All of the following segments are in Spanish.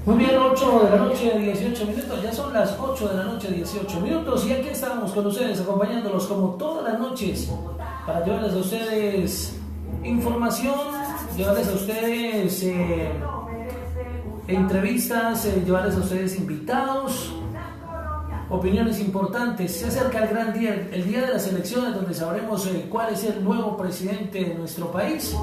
Muy bien, 8 de la noche, 18 minutos, ya son las 8 de la noche, 18 minutos, y aquí estamos con ustedes, acompañándolos como todas las noches, para llevarles a ustedes información, llevarles a ustedes entrevistas, llevarles a ustedes invitados, opiniones importantes. Se acerca el gran día, el día de las elecciones, donde sabremos cuál es el nuevo presidente de nuestro país.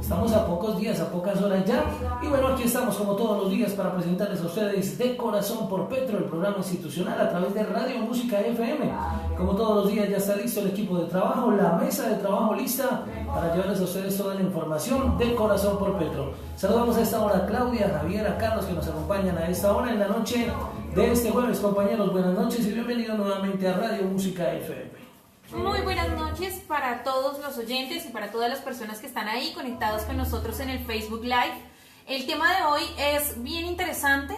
Estamos a pocos días, a pocas horas ya, y bueno, aquí estamos como todos los días para presentarles a ustedes De Corazón por Petro, el programa institucional a través de Radio Música FM. Como todos los días ya está listo el equipo de trabajo, la mesa de trabajo lista para llevarles a ustedes toda la información De Corazón por Petro. Saludamos a esta hora a Claudia, a Javier, a Carlos que nos acompañan a esta hora en la noche de este jueves. Compañeros, buenas noches y bienvenidos nuevamente a Radio Música FM. Muy buenas noches para todos los oyentes y para todas las personas que están ahí conectados con nosotros en el Facebook Live. El tema de hoy es bien interesante.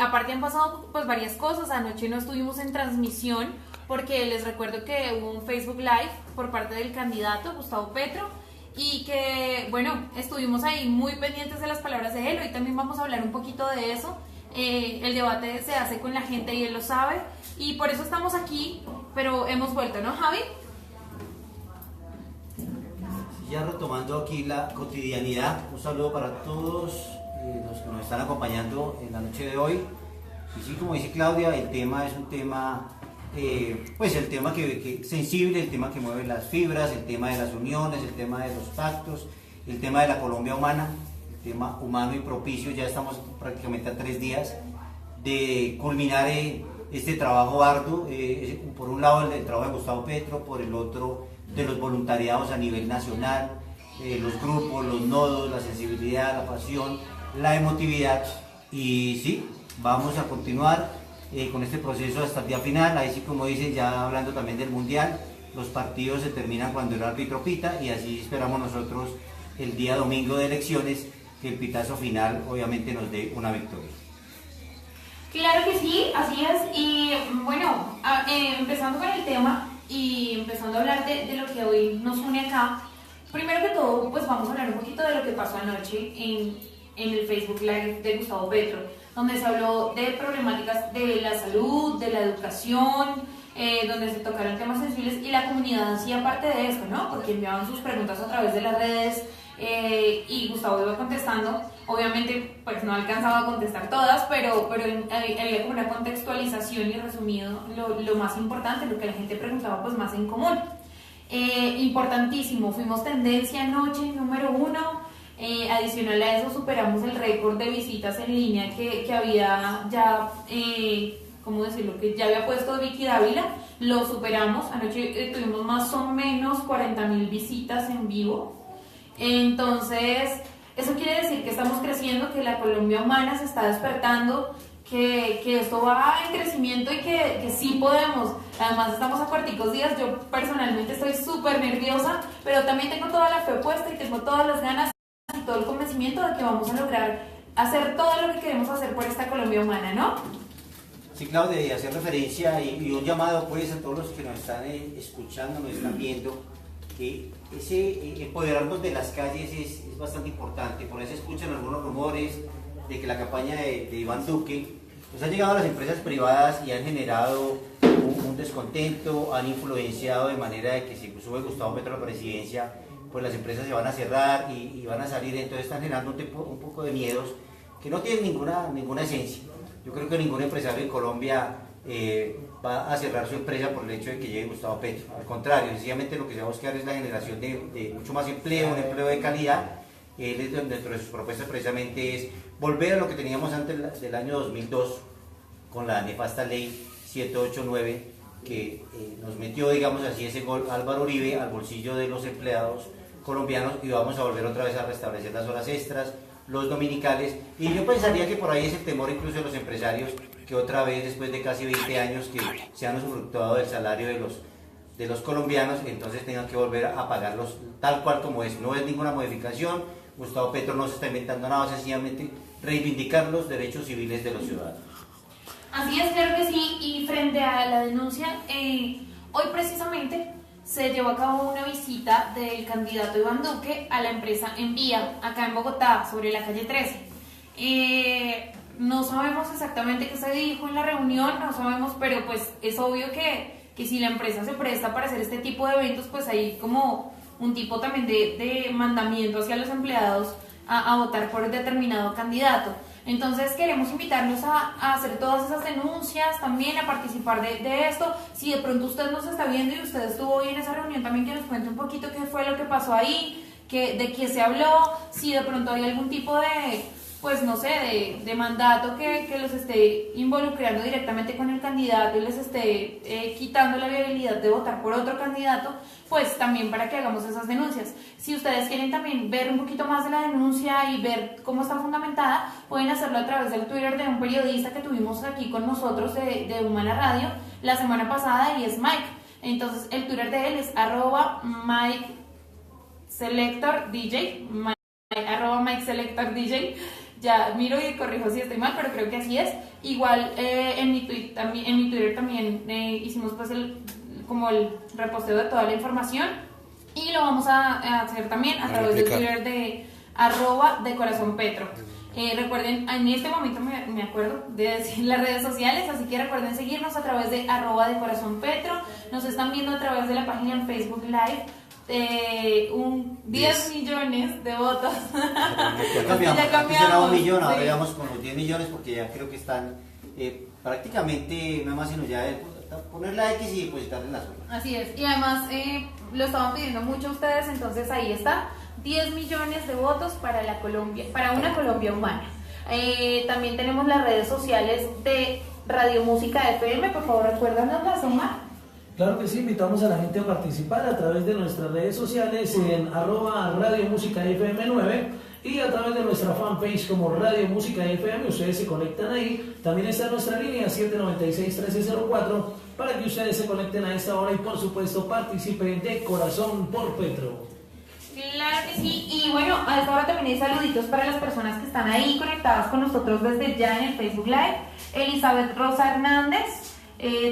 Aparte han pasado pues varias cosas. Anoche no estuvimos en transmisión porque les recuerdo que hubo un Facebook Live por parte del candidato Gustavo Petro y que, bueno, estuvimos ahí muy pendientes de las palabras de él. Hoy también vamos a hablar un poquito de eso. El debate se hace con la gente y él lo sabe y por eso estamos aquí, pero hemos vuelto, ¿no, Javi? Ya retomando aquí la cotidianidad, un saludo para todos los que nos están acompañando en la noche de hoy. Y sí, como dice Claudia, el tema es un tema, pues el tema que sensible, el tema que mueve las fibras, el tema de las uniones, el tema de los pactos, el tema de la Colombia humana, el tema humano y propicio. Ya estamos prácticamente a 3 días de culminar este trabajo arduo, por un lado el trabajo de Gustavo Petro, por el otro de los voluntariados a nivel nacional, los grupos, los nodos, la sensibilidad, la pasión, la emotividad. Y sí, vamos a continuar con este proceso hasta el día final. Ahí sí, como dicen, ya hablando también del Mundial, los partidos se terminan cuando el árbitro pita y así esperamos nosotros el día domingo de elecciones que el pitazo final obviamente nos dé una victoria. Claro que sí, así es. Y bueno, empezando con el tema y empezando a hablar de lo que hoy nos une acá, primero que todo, pues vamos a hablar un poquito de lo que pasó anoche en el Facebook Live de Gustavo Petro, donde se habló de problemáticas de la salud, de la educación, donde se tocaron temas sensibles y la comunidad hacía parte de eso, ¿no? Porque enviaban sus preguntas a través de las redes y Gustavo iba contestando. Obviamente pues no alcanzaba a contestar todas, pero había como una contextualización y resumido lo más importante, lo que la gente preguntaba pues más en común. Importantísimo, fuimos tendencia anoche, número 1. Adicional a eso superamos el récord de visitas en línea que había ya, ¿cómo decirlo? Que ya había puesto Vicky Dávila, lo superamos. Anoche tuvimos más o menos 40.000 visitas en vivo. Entonces, eso quiere decir que estamos creciendo, que la Colombia humana se está despertando, que esto va en crecimiento y que sí podemos. Además estamos a cuarticos días, yo personalmente estoy súper nerviosa, pero también tengo toda la fe puesta y tengo todas las ganas y todo el convencimiento de que vamos a lograr hacer todo lo que queremos hacer por esta Colombia humana, ¿no? Sí, Claudia, y hacer referencia y un llamado pues a todos los que nos están escuchando, nos están viendo, que ese empoderarnos de las calles es bastante importante. Por eso se escuchan algunos rumores de que la campaña de Iván Duque pues ha llegado a las empresas privadas y han generado un descontento, han influenciado de manera de que si sube Gustavo Petro a la presidencia, pues las empresas se van a cerrar y van a salir. Entonces están generando un poco de miedos que no tienen ninguna esencia. Yo creo que ningún empresario en Colombia va a cerrar su empresa por el hecho de que llegue Gustavo Petro. Al contrario, sencillamente lo que se va a buscar es la generación de mucho más empleo, un empleo de calidad. Dentro de sus propuestas precisamente es volver a lo que teníamos antes del año 2002 con la nefasta ley 789 que nos metió, digamos así, ese gol Álvaro Uribe al bolsillo de los empleados colombianos, y vamos a volver otra vez a restablecer las horas extras, los dominicales, y yo pensaría que por ahí es el temor incluso de los empresarios, que otra vez después de casi 20 años que se han usufructuado del salario de los colombianos, entonces tengan que volver a pagarlos tal cual como es. No es ninguna modificación, Gustavo Petro no se está inventando nada, sencillamente reivindicar los derechos civiles de los ciudadanos. Así es, claro que sí, y frente a la denuncia, hoy precisamente se llevó a cabo una visita del candidato Iván Duque a la empresa Envía, acá en Bogotá, sobre la calle 13. No sabemos exactamente qué se dijo en la reunión, no sabemos, pero pues es obvio que si la empresa se presta para hacer este tipo de eventos, pues hay como un tipo también de mandamiento hacia los empleados a votar por determinado candidato. Entonces queremos invitarlos a hacer todas esas denuncias, también a participar de esto. Si de pronto usted nos está viendo y usted estuvo hoy en esa reunión, también que nos cuente un poquito qué fue lo que pasó ahí, de qué se habló, si de pronto hay algún tipo de, pues no sé, de mandato que los esté involucrando directamente con el candidato y les esté quitando la viabilidad de votar por otro candidato, pues también para que hagamos esas denuncias. Si ustedes quieren también ver un poquito más de la denuncia y ver cómo está fundamentada, pueden hacerlo a través del Twitter de un periodista que tuvimos aquí con nosotros de Humana Radio la semana pasada, y es Mike. Entonces el Twitter de él es @MikeSelectorDJ, @MikeSelectorDJ. Ya miro y corrijo si estoy mal, pero creo que así es. Igual en mi Twitter también hicimos pues como el reposteo de toda la información, y lo vamos a hacer también a través del Twitter de @decorazonpetro. Recuerden, en este momento me acuerdo de decir las redes sociales, así que recuerden seguirnos a través de @decorazonpetro. Nos están viendo a través de la página en Facebook Live. 10 millones de votos. Ya cambiamos. Antes era 1 millón, ahora vamos con los 10 millones porque ya creo que están prácticamente nada más sino ya poner la X y depositarle la zona. Así es, y además lo estaban pidiendo mucho ustedes, entonces ahí está, 10 millones de votos para una Colombia humana. También tenemos las redes sociales de Radio Música FM, por favor recuérdanos las, Omar. Claro que sí, invitamos a la gente a participar a través de nuestras redes sociales en @Radio Música FM 9 y a través de nuestra fanpage como Radio Música FM. Ustedes se conectan ahí. También está nuestra línea 796-1304 para que ustedes se conecten a esta hora y por supuesto participen de Corazón por Petro. Claro que sí, y bueno, a esta hora también hay saluditos para las personas que están ahí conectadas con nosotros desde ya en el Facebook Live. Elizabeth Rosa Hernández.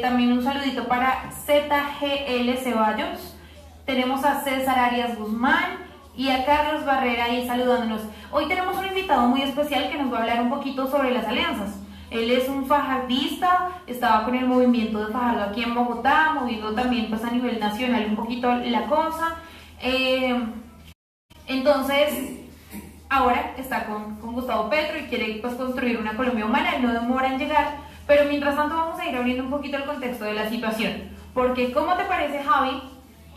También un saludito para ZGL Ceballos. Tenemos a César Arias Guzmán y a Carlos Barrera ahí saludándonos. Hoy tenemos un invitado muy especial que nos va a hablar un poquito sobre las alianzas. Él es un fajardista, estaba con el movimiento de Fajardo aquí en Bogotá, moviendo también pues a nivel nacional un poquito la cosa. Entonces, ahora está con Gustavo Petro y quiere pues construir una Colombia humana. Él no demora en llegar. Pero mientras tanto vamos a ir abriendo un poquito el contexto de la situación, porque ¿cómo te parece, Javi,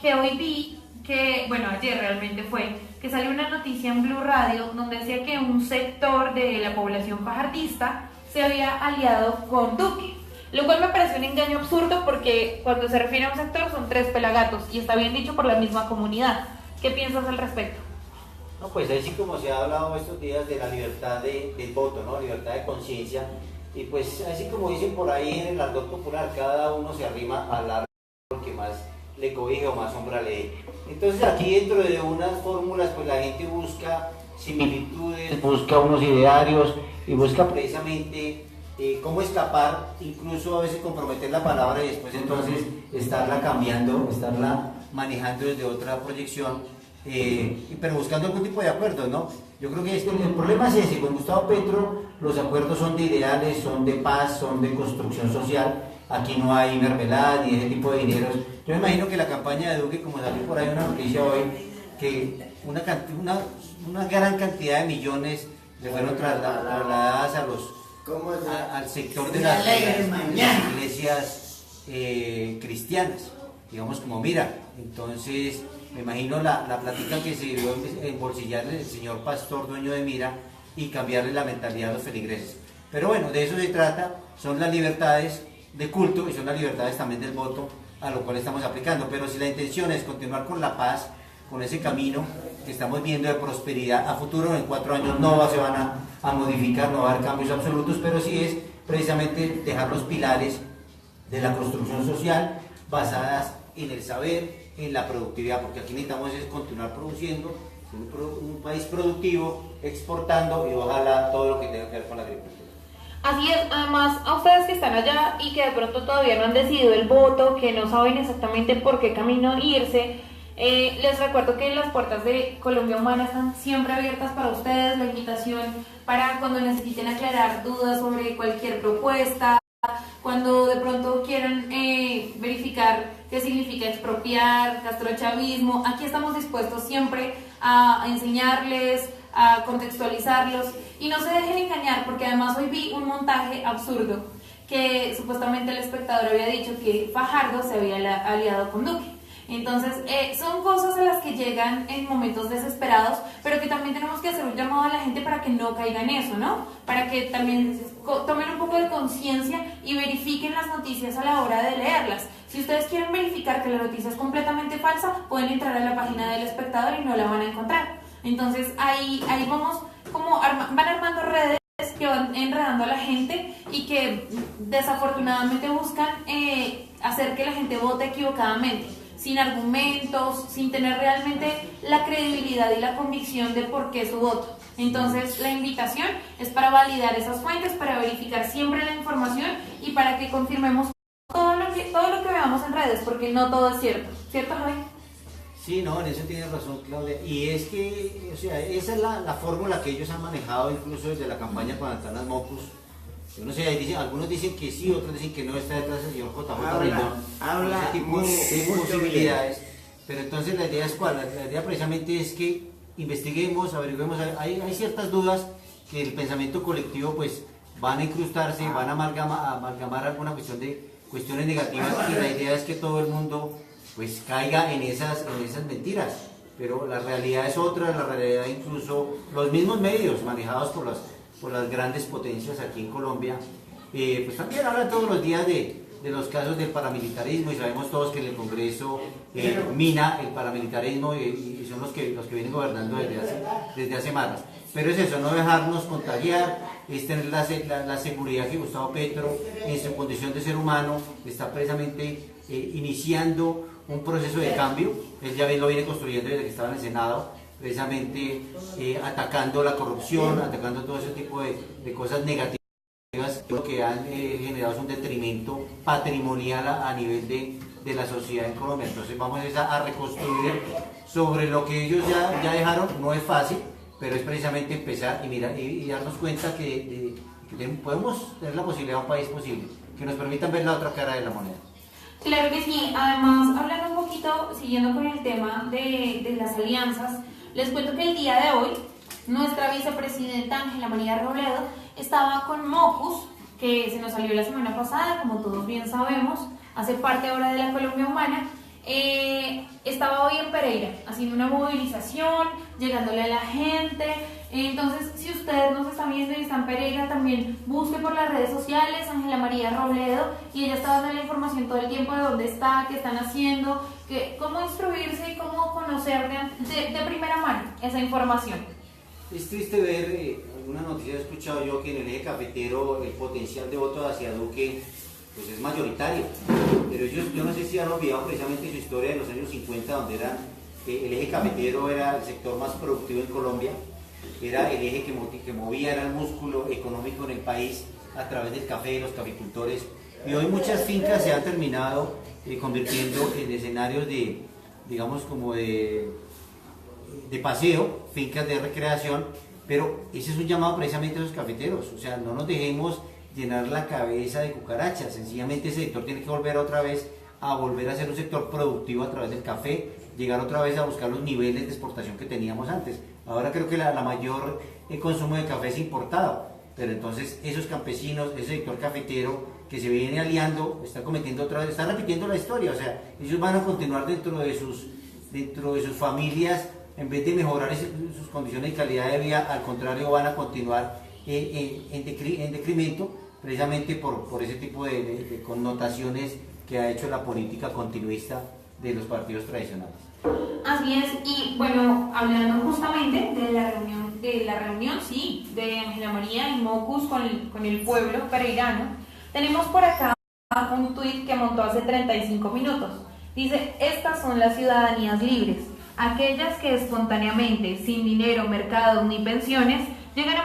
que hoy vi que, bueno, ayer realmente fue, que salió una noticia en Blue Radio donde decía que un sector de la población fajardista se había aliado con Duque? Lo cual me parece un engaño absurdo porque cuando se refiere a un sector son 3 pelagatos y está bien dicho por la misma comunidad. ¿Qué piensas al respecto? No, pues así como se ha hablado estos días de la libertad del voto, ¿no? Libertad de conciencia. Y pues así como dicen por ahí en el argot popular, cada uno se arrima al árbol que más le cobije o más sombra le dé. Entonces aquí dentro de unas fórmulas pues la gente busca similitudes, busca unos idearios y busca precisamente cómo escapar, incluso a veces comprometer la palabra y después entonces estarla cambiando, estarla manejando desde otra proyección, pero buscando algún tipo de acuerdo, ¿no? Yo creo que el problema es ese. Con Gustavo Petro los acuerdos son de ideales, son de paz, son de construcción social. Aquí no hay mermelada ni ese tipo de dineros. Yo me imagino que la campaña de Duque, como salió por ahí una noticia hoy, que una gran cantidad de millones le fueron trasladadas al sector de las iglesias cristianas, digamos, como mira. Entonces me imagino la plática que se dio en bolsillarle el señor pastor dueño de Mira y cambiarle la mentalidad a los feligreses. Pero bueno, de eso se trata, son las libertades de culto y son las libertades también del voto a lo cual estamos aplicando. Pero si la intención es continuar con la paz, con ese camino que estamos viendo de prosperidad a futuro, en 4 años no se van a modificar, no va a haber cambios absolutos, pero sí es precisamente dejar los pilares de la construcción social basadas en el saber, en la productividad, porque aquí necesitamos es continuar produciendo, un país productivo, exportando y ojalá todo lo que tenga que ver con la agricultura. Así es, además a ustedes que están allá y que de pronto todavía no han decidido el voto, que no saben exactamente por qué camino irse, les recuerdo que las puertas de Colombia Humana están siempre abiertas para ustedes, la invitación para cuando necesiten aclarar dudas sobre cualquier propuesta, cuando de pronto quieran verificar qué significa expropiar, castrochavismo, aquí estamos dispuestos siempre a enseñarles, a contextualizarlos y no se dejen engañar porque además hoy vi un montaje absurdo que supuestamente el espectador había dicho que Fajardo se había aliado con Duque. Entonces son cosas a las que llegan en momentos desesperados, pero que también tenemos que hacer un llamado a la gente para que no caiga en eso, ¿no? Para que también tomen un poco de conciencia y verifiquen las noticias a la hora de leerlas. Si ustedes quieren verificar que la noticia es completamente falsa, pueden entrar a la página del espectador y no la van a encontrar. Entonces ahí vamos como van armando redes que van enredando a la gente y que desafortunadamente buscan hacer que la gente vote equivocadamente, sin argumentos, sin tener realmente la credibilidad y la convicción de por qué su voto. Entonces la invitación es para validar esas fuentes, para verificar siempre la información y para que confirmemos todo lo que veamos en redes, porque no todo es cierto. ¿Cierto, Javi? Sí, no, en eso tienes razón, Claudia. Y es que, o sea, esa es la fórmula que ellos han manejado incluso desde la campaña con Antanas Mocus. Yo no sé, algunos dicen que sí, otros dicen que no, está detrás del señor JJ Rendón. Habla ese tipo de posibilidades. Pero entonces la idea es cuál, la idea precisamente es que investiguemos, averiguemos, hay ciertas dudas que el pensamiento colectivo pues van a incrustarse, van a amalgamar alguna cuestiones negativas y la idea es que todo el mundo pues caiga en esas mentiras, pero la realidad es otra, la realidad incluso los mismos medios manejados por las grandes potencias aquí en Colombia, pues también hablan todos los días de los casos del paramilitarismo y sabemos todos que en el Congreso mina el paramilitarismo y son los que vienen gobernando desde hace semanas. Pero es eso, no dejarnos contagiar, es tener la seguridad que Gustavo Petro en su condición de ser humano está precisamente iniciando un proceso de cambio. Él ya lo viene construyendo desde que estaba en el Senado, precisamente atacando la corrupción, atacando todo ese tipo de cosas negativas. Lo que han generado es un detrimento patrimonial a nivel de la sociedad en Colombia. Entonces vamos a reconstruir sobre lo que ellos ya dejaron. No es fácil, pero es precisamente empezar y mirar y darnos cuenta que podemos tener la posibilidad de un país posible, que nos permitan ver la otra cara de la moneda. Claro que sí, además hablando un poquito, siguiendo con el tema de las alianzas, les cuento que el día de hoy nuestra vicepresidenta Ángela María Robledo estaba con Mocus, que se nos salió la semana pasada, como todos bien sabemos, hace parte ahora de la Colombia Humana. Estaba hoy en Pereira haciendo una movilización, llegándole a la gente. Entonces, si ustedes nos están viendo y están en Pereira, también busque por las redes sociales Ángela María Robledo y ella está dando la información todo el tiempo de dónde está, qué están haciendo, cómo instruirse y cómo conocer de primera mano esa información. Es triste ver, alguna noticia he escuchado yo que en el eje cafetero el potencial de voto hacia Duque pues es mayoritario, pero yo no sé si han olvidado precisamente su historia de los años 50, donde el eje cafetero era el sector más productivo en Colombia, era el eje que movía, era el músculo económico en el país a través del café, de los caficultores, y hoy muchas fincas se han terminado convirtiendo en escenarios digamos como de paseo, fincas de recreación, pero ese es un llamado precisamente a los cafeteros, o sea, no nos dejemos llenar la cabeza de cucarachas, sencillamente ese sector tiene que volver otra vez a ser un sector productivo a través del café, llegar otra vez a buscar los niveles de exportación que teníamos antes. Ahora creo que la mayor consumo de café es importado, pero entonces esos campesinos, ese sector cafetero que se viene aliando, está repitiendo la historia, o sea, ellos van a continuar dentro de sus familias, en vez de mejorar sus condiciones de calidad de vida, al contrario van a continuar en decremento, precisamente por ese tipo de connotaciones que ha hecho la política continuista de los partidos tradicionales. Así es, y bueno, hablando justamente de la reunión, sí, de Ángela María y Mocus con el pueblo pereirano, tenemos por acá un tuit que montó hace 35 minutos. Dice, estas son las ciudadanías libres, aquellas que espontáneamente, sin dinero, mercado ni pensiones, llegan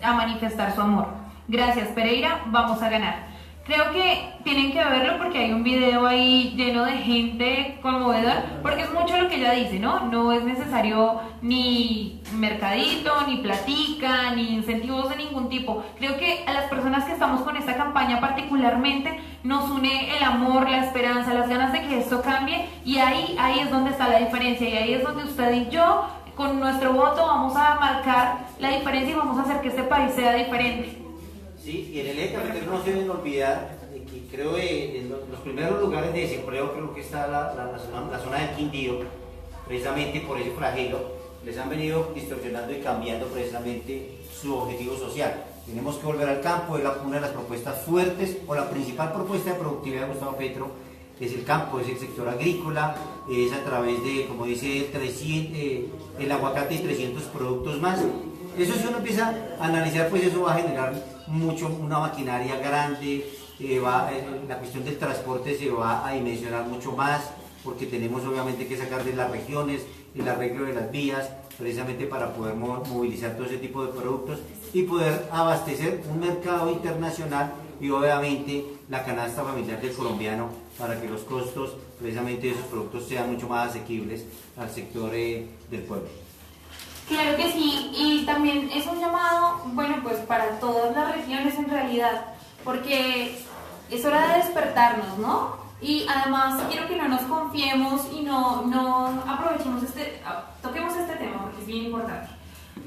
a manifestar su amor. Gracias Pereira, vamos a ganar. Creo que tienen que verlo porque hay un video ahí lleno de gente conmovedor, porque es mucho lo que ella dice, ¿no? No es necesario ni mercadito, ni platica, ni incentivos de ningún tipo. Creo que a las personas que estamos con esta campaña particularmente nos une el amor, la esperanza, las ganas de que esto cambie, y ahí es donde está la diferencia, y ahí es donde usted y yo con nuestro voto vamos a marcar la diferencia y vamos a hacer que este país sea diferente. Sí, y en el eje cafetero no se deben olvidar de que creo que en los primeros lugares de desempleo creo que está la zona del Quindío, precisamente por ese flagelo, les han venido distorsionando y cambiando precisamente su objetivo social. Tenemos que volver al campo, es una de las propuestas fuertes, o la principal propuesta de productividad de Gustavo Petro, es el campo, es el sector agrícola, es a través de, como dice, el aguacate y 300 productos más. Eso, si uno empieza a analizar, pues eso va a generar una maquinaria grande, la cuestión del transporte se va a dimensionar mucho más, porque tenemos obviamente que sacar de las regiones el arreglo de las vías, precisamente para poder movilizar todo ese tipo de productos y poder abastecer un mercado internacional y obviamente la canasta familiar del colombiano, para que los costos precisamente de esos productos sean mucho más asequibles al sector del pueblo. Claro que sí, y también es un llamado, bueno, pues para todas las regiones en realidad, porque es hora de despertarnos, ¿no? Y además quiero que no nos confiemos y no aprovechemos toquemos este tema porque es bien importante.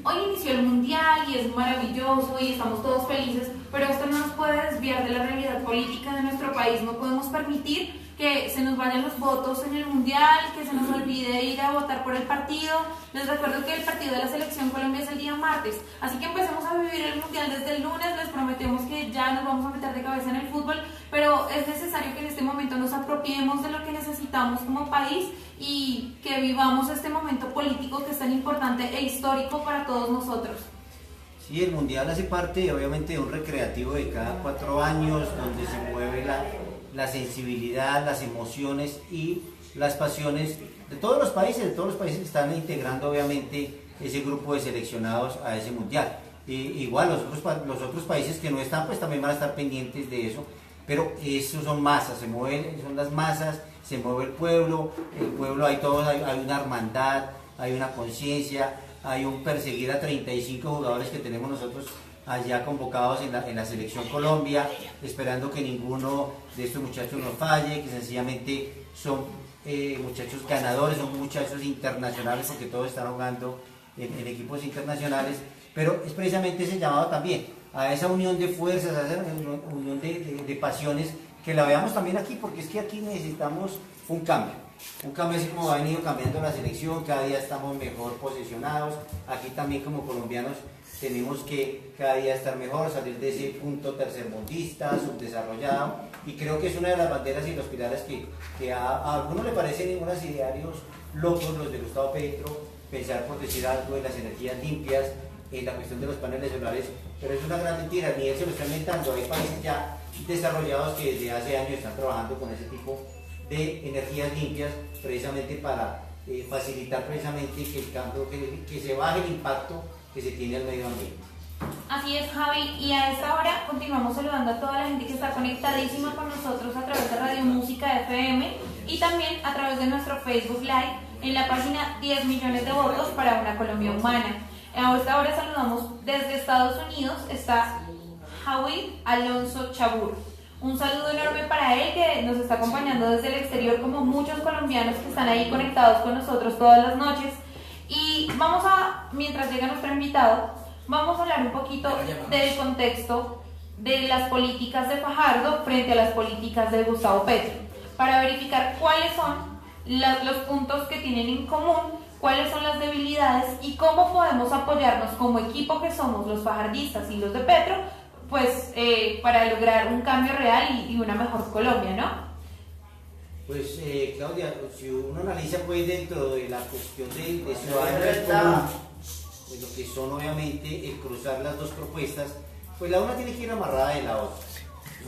Hoy inició el Mundial y es maravilloso y estamos todos felices, pero esto no nos puede desviar de la realidad política de nuestro país. No podemos permitir que se nos vayan los votos en el Mundial, que se nos olvide ir a votar por el partido. Les recuerdo que el partido de la Selección Colombia es el día martes, así que empecemos a vivir el Mundial desde el lunes. Les prometemos que ya nos vamos a meter de cabeza en el fútbol, pero es necesario que en este momento nos apropiemos de lo que necesitamos como país y que vivamos este momento político que es tan importante e histórico para todos nosotros. Sí, el Mundial hace parte obviamente de un recreativo de cada 4 años, donde se mueve la sensibilidad, las emociones y las pasiones de todos los países que están integrando obviamente ese grupo de seleccionados a ese Mundial. Igual los otros países que no están, pues también van a estar pendientes de eso, pero eso son masas, son las masas, se mueve el pueblo hay una hermandad, hay una conciencia, hay un perseguir a 35 jugadores que tenemos nosotros allá convocados en la Selección Colombia, esperando que ninguno de estos muchachos nos falle, que sencillamente son muchachos ganadores, son muchachos internacionales, porque todos están jugando en equipos internacionales, pero es precisamente ese llamado también a esa unión de fuerzas, a esa unión de pasiones, que la veamos también aquí, porque es que aquí necesitamos un cambio así como ha venido cambiando la selección, cada día estamos mejor posicionados, aquí también como colombianos tenemos que cada día estar mejor, salir de ese punto tercermundista, subdesarrollado, y creo que es una de las banderas y los pilares que a algunos le parecen unos idearios locos, los de Gustavo Petro, pensar, por decir algo, de las energías limpias, la cuestión de los paneles solares, pero es una gran mentira, ni él se lo está inventando. Hay países ya desarrollados que desde hace años están trabajando con ese tipo de energías limpias, precisamente para facilitar precisamente que el cambio, que se baje el impacto que se tiene al medio ambiente. Así es, Javi, y a esta hora continuamos saludando a toda la gente que está conectadísima con nosotros a través de Radio Música FM y también a través de nuestro Facebook Live en la página 10 millones de votos para una Colombia humana. A esta hora saludamos desde Estados Unidos, está Javi Alonso Chabur. Un saludo enorme para él, que nos está acompañando desde el exterior, como muchos colombianos que están ahí conectados con nosotros todas las noches. Y mientras llega nuestro invitado, vamos a hablar un poquito del contexto de las políticas de Fajardo frente a las políticas de Gustavo Petro, para verificar cuáles son los puntos que tienen en común, cuáles son las debilidades y cómo podemos apoyarnos como equipo que somos los fajardistas y los de Petro, pues para lograr un cambio real y una mejor Colombia, ¿no? Pues Claudia, si uno analiza pues dentro de la cuestión de ciudadanos, pues lo que son obviamente el cruzar las dos propuestas, pues la una tiene que ir amarrada de la otra.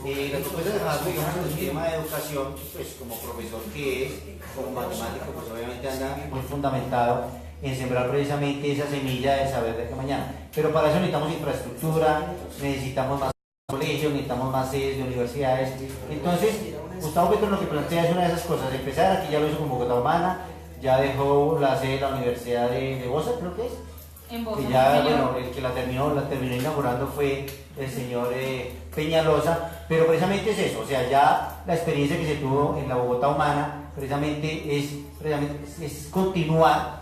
Las propuestas de Fajardo, digamos, en el tema de educación, pues como profesor que es, como matemático, pues obviamente anda muy fundamentado en sembrar precisamente esa semilla de saber de qué mañana. Pero para eso necesitamos infraestructura, necesitamos más colegios, necesitamos más sedes de universidades. Entonces, Gustavo Petro lo que plantea es una de esas cosas, empezar, aquí ya lo hizo con Bogotá Humana, ya dejó la sede de la Universidad de Bosa, creo que es. En Bosa, Que ya, bueno, el que la terminó inaugurando fue el señor Peñalosa, pero precisamente es eso, o sea, ya la experiencia que se tuvo en la Bogotá Humana precisamente es continuar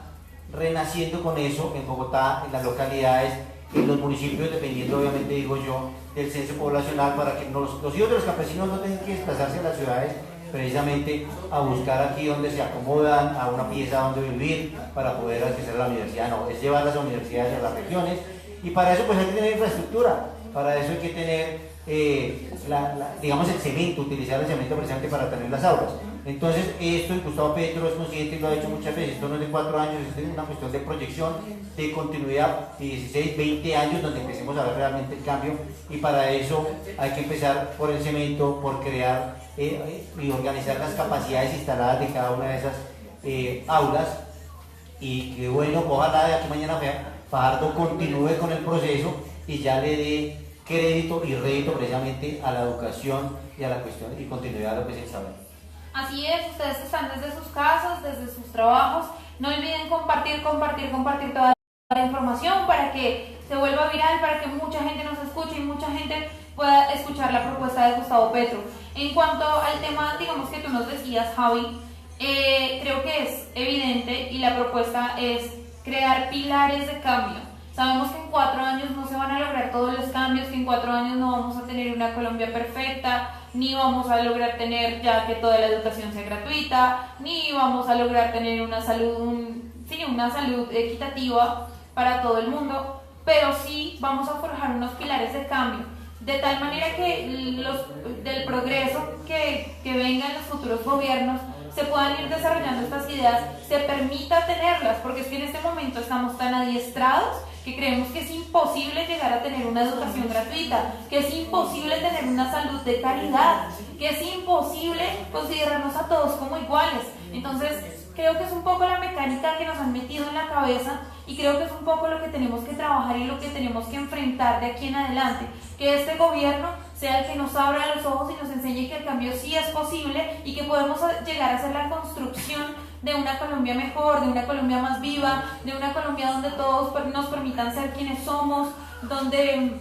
renaciendo con eso en Bogotá, en las localidades, en los municipios, dependiendo obviamente, digo yo, del censo poblacional, para que los hijos de los campesinos no tengan que desplazarse a las ciudades precisamente a buscar aquí donde se acomodan, a una pieza donde vivir para poder acceder a la universidad. No, es llevar las universidades a las regiones, y para eso pues hay que tener infraestructura, para eso hay que tener digamos el cemento, utilizar el cemento precisamente para tener las aulas. Entonces esto Gustavo Petro es consciente y lo ha hecho muchas veces, esto no es de 4 años, esto es una cuestión de proyección, de continuidad, 16, 20 años donde empecemos a ver realmente el cambio, y para eso hay que empezar por el cemento, por crear y organizar las capacidades instaladas de cada una de esas aulas, y que bueno, ojalá de aquí mañana Fajardo continúe con el proceso y ya le dé crédito y rédito precisamente a la educación y a la cuestión y continuidad de lo que se sabe. Así es, ustedes están desde sus casas, desde sus trabajos, no olviden compartir toda la información para que se vuelva viral, para que mucha gente nos escuche y mucha gente pueda escuchar la propuesta de Gustavo Petro. En cuanto al tema, digamos, que tú nos decías, Javi, creo que es evidente y la propuesta es crear pilares de cambio. Sabemos que en 4 años no se van a lograr todos los cambios, que en 4 años no vamos a tener una Colombia perfecta, ni vamos a lograr tener ya que toda la educación sea gratuita, ni vamos a lograr tener una salud equitativa para todo el mundo, pero sí vamos a forjar unos pilares de cambio, de tal manera que del progreso que vengan los futuros gobiernos se puedan ir desarrollando estas ideas, se permita tenerlas, porque es que en este momento estamos tan adiestrados que creemos que es imposible llegar a tener una educación gratuita, que es imposible tener una salud de calidad, que es imposible considerarnos a todos como iguales. Entonces, creo que es un poco la mecánica que nos han metido en la cabeza, y creo que es un poco lo que tenemos que trabajar y lo que tenemos que enfrentar de aquí en adelante, que este gobierno sea el que nos abra los ojos y nos enseñe que el cambio sí es posible y que podemos llegar a hacer la construcción de una Colombia mejor, de una Colombia más viva, de una Colombia donde todos nos permitan ser quienes somos, donde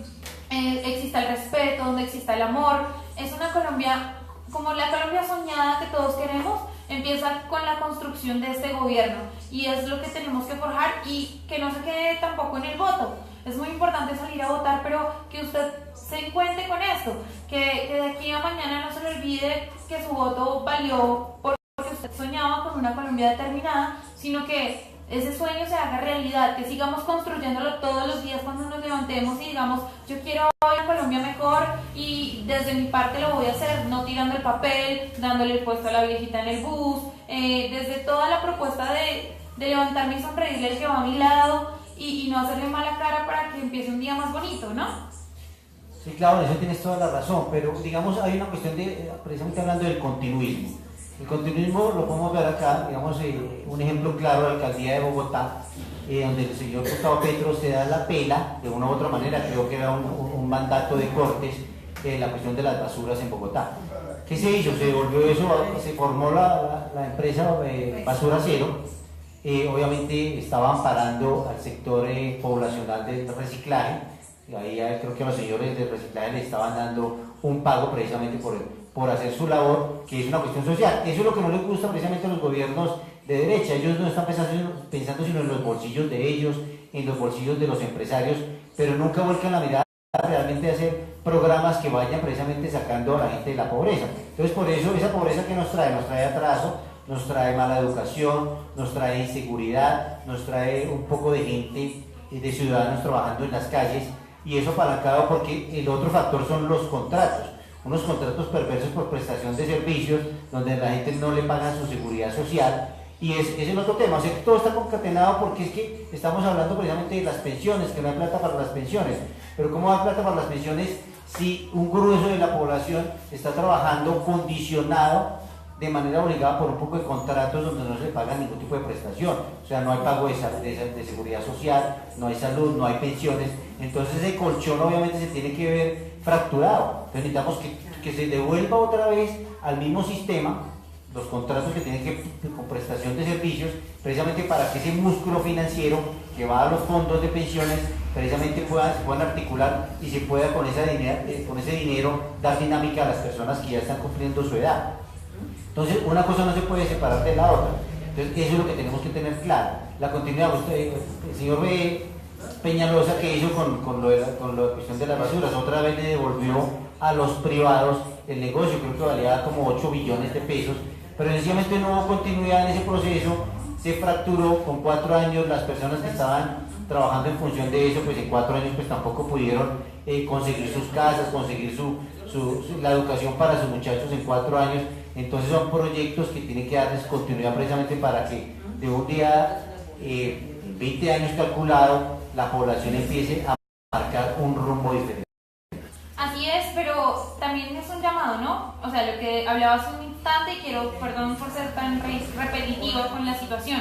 exista el respeto, donde exista el amor. Es una Colombia como la Colombia soñada que todos queremos. Empieza con la construcción de este gobierno, y es lo que tenemos que forjar, y que no se quede tampoco en el voto. Es muy importante salir a votar, pero que usted se encuentre con esto, que de aquí a mañana no se le olvide que su voto valió porque usted soñaba con una Colombia determinada, sino que ese sueño se haga realidad, que sigamos construyéndolo todos los días cuando nos levantemos y digamos, yo quiero hoy una Colombia mejor, y desde mi parte lo voy a hacer, no tirando el papel, dándole el puesto a la viejita en el bus, desde toda la propuesta de levantarme y sonreírle al que va a mi lado, y no hacerle mala cara para que empiece un día más bonito, ¿no? Sí, claro, en eso tienes toda la razón, pero digamos hay una cuestión de, precisamente hablando del continuismo. El continuismo lo podemos ver acá, digamos, un ejemplo claro de la alcaldía de Bogotá, donde el señor Gustavo Petro se da la pela, de una u otra manera, creo que era un mandato de Cortes, la cuestión de las basuras en Bogotá. ¿Qué se hizo? Se devolvió eso, se formó la empresa Basura Cero, obviamente estaba amparando al sector poblacional del reciclaje, y ahí creo que a los señores del reciclaje le estaban dando un pago precisamente por hacer su labor, que es una cuestión social. Eso es lo que no les gusta precisamente a los gobiernos de derecha. Ellos no están pensando sino en los bolsillos de ellos, en los bolsillos de los empresarios, pero nunca vuelcan la mirada realmente a hacer programas que vayan precisamente sacando a la gente de la pobreza. Entonces, por eso esa pobreza que nos trae atraso, nos trae mala educación, nos trae inseguridad, nos trae un poco de gente, de ciudadanos trabajando en las calles, y eso apalancado porque el otro factor son los contratos. Unos contratos perversos por prestación de servicios, donde la gente no le paga su seguridad social, y es el otro tema. O sea, que todo está concatenado, porque es que estamos hablando precisamente de las pensiones, que no hay plata para las pensiones. Pero ¿cómo hay plata para las pensiones si un grueso de la población está trabajando condicionado de manera obligada por un poco de contratos donde no se paga ningún tipo de prestación, o sea, no hay pago de seguridad social, no hay salud, no hay pensiones, entonces ese colchón obviamente se tiene que ver fracturado, entonces necesitamos que se devuelva otra vez al mismo sistema los contratos que tienen que con prestación de servicios, precisamente para que ese músculo financiero que va a los fondos de pensiones precisamente puedan articular y se pueda con ese dinero dar dinámica a las personas que ya están cumpliendo su edad. Entonces, una cosa no se puede separar de la otra. Entonces, eso es lo que tenemos que tener claro. La continuidad, el señor Peñalosa, que hizo con la cuestión de las basuras, otra vez le devolvió a los privados el negocio, creo que valía como 8 billones de pesos, pero sencillamente no hubo continuidad en ese proceso, se fracturó con 4 años, las personas que estaban trabajando en función de eso, pues en 4 años pues tampoco pudieron conseguir sus casas, conseguir la educación para sus muchachos en 4 años. Entonces son proyectos que tienen que darles continuidad precisamente para que de un día, 20 años calculado, la población empiece a marcar un rumbo diferente. Así es, pero también es un llamado, ¿no? O sea, lo que hablaba hace un instante, y quiero, perdón por ser tan repetitiva con la situación,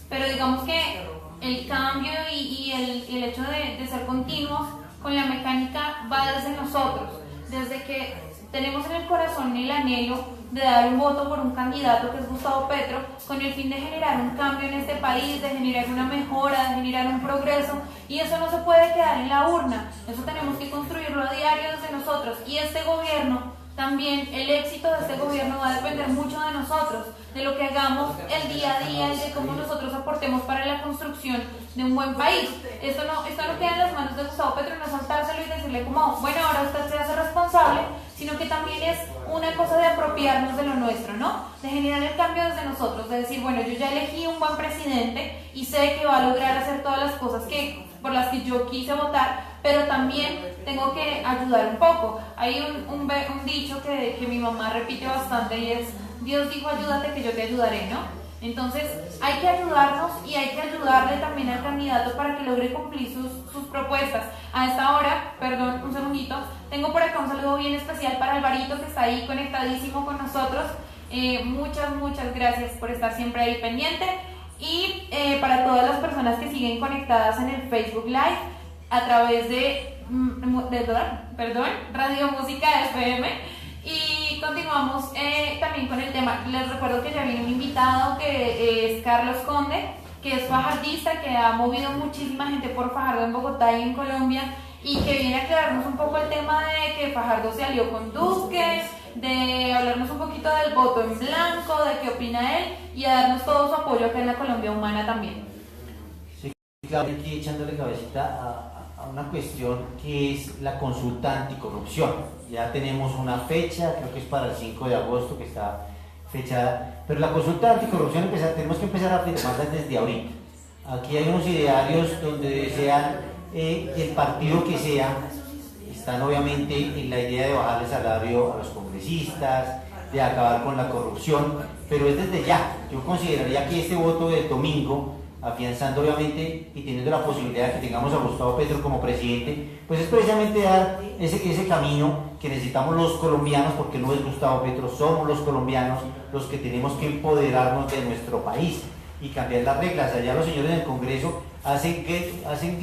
pero digamos que el cambio y el hecho de ser continuos con la mecánica va desde nosotros, desde que tenemos en el corazón el anhelo de dar un voto por un candidato que es Gustavo Petro, con el fin de generar un cambio en este país, de generar una mejora, de generar un progreso, y eso no se puede quedar en la urna, eso tenemos que construirlo a diario desde nosotros, y este gobierno, también el éxito de este gobierno va a depender mucho de nosotros, de lo que hagamos el día a día y de cómo nosotros aportemos para la construcción de un buen país. Esto no queda en las manos de Gustavo Petro, no soltárselo y decirle como, bueno, ahora usted se hace responsable, sino que también es una cosa de apropiarnos de lo nuestro, ¿no? De generar el cambio desde nosotros, de decir, bueno, yo ya elegí un buen presidente y sé que va a lograr hacer todas las cosas por las que yo quise votar, pero también tengo que ayudar un poco. Hay un dicho que mi mamá repite bastante y es, Dios dijo ayúdate que yo te ayudaré, ¿no? Entonces hay que ayudarnos y hay que ayudarle también al candidato para que logre cumplir sus propuestas. A esta hora, perdón, un segundito, tengo por acá un saludo bien especial para Alvarito, que está ahí conectadísimo con nosotros. Muchas gracias por estar siempre ahí pendiente. Y para todas las personas que siguen conectadas en el Facebook Live a través de Radio Música FM. Y continuamos también con el tema. Les recuerdo que ya viene un invitado que es Carlos Conde, que es fajardista, que ha movido muchísima gente por Fajardo en Bogotá y en Colombia, y que viene a aclararnos un poco el tema de que Fajardo se alió con Duque, de hablarnos un poquito del voto en blanco, de qué opina él, y a darnos todo su apoyo acá en la Colombia Humana también. Sí, claro, aquí echándole cabecita a una cuestión que es la consulta anticorrupción. Ya tenemos una fecha, creo que es para el 5 de agosto que está fechada, pero la consulta anticorrupción tenemos que empezar a firmarla desde ahorita. Aquí hay unos idearios donde desean el partido que sea, están obviamente en la idea de bajar el salario a los congresistas, de acabar con la corrupción, pero es desde ya. Yo consideraría que este voto del domingo, afianzando obviamente y teniendo la posibilidad de que tengamos a Gustavo Petro como presidente, pues es precisamente dar ese camino que necesitamos los colombianos, porque no es Gustavo Petro, somos los colombianos los que tenemos que empoderarnos de nuestro país y cambiar las reglas. Allá los señores del Congreso hacen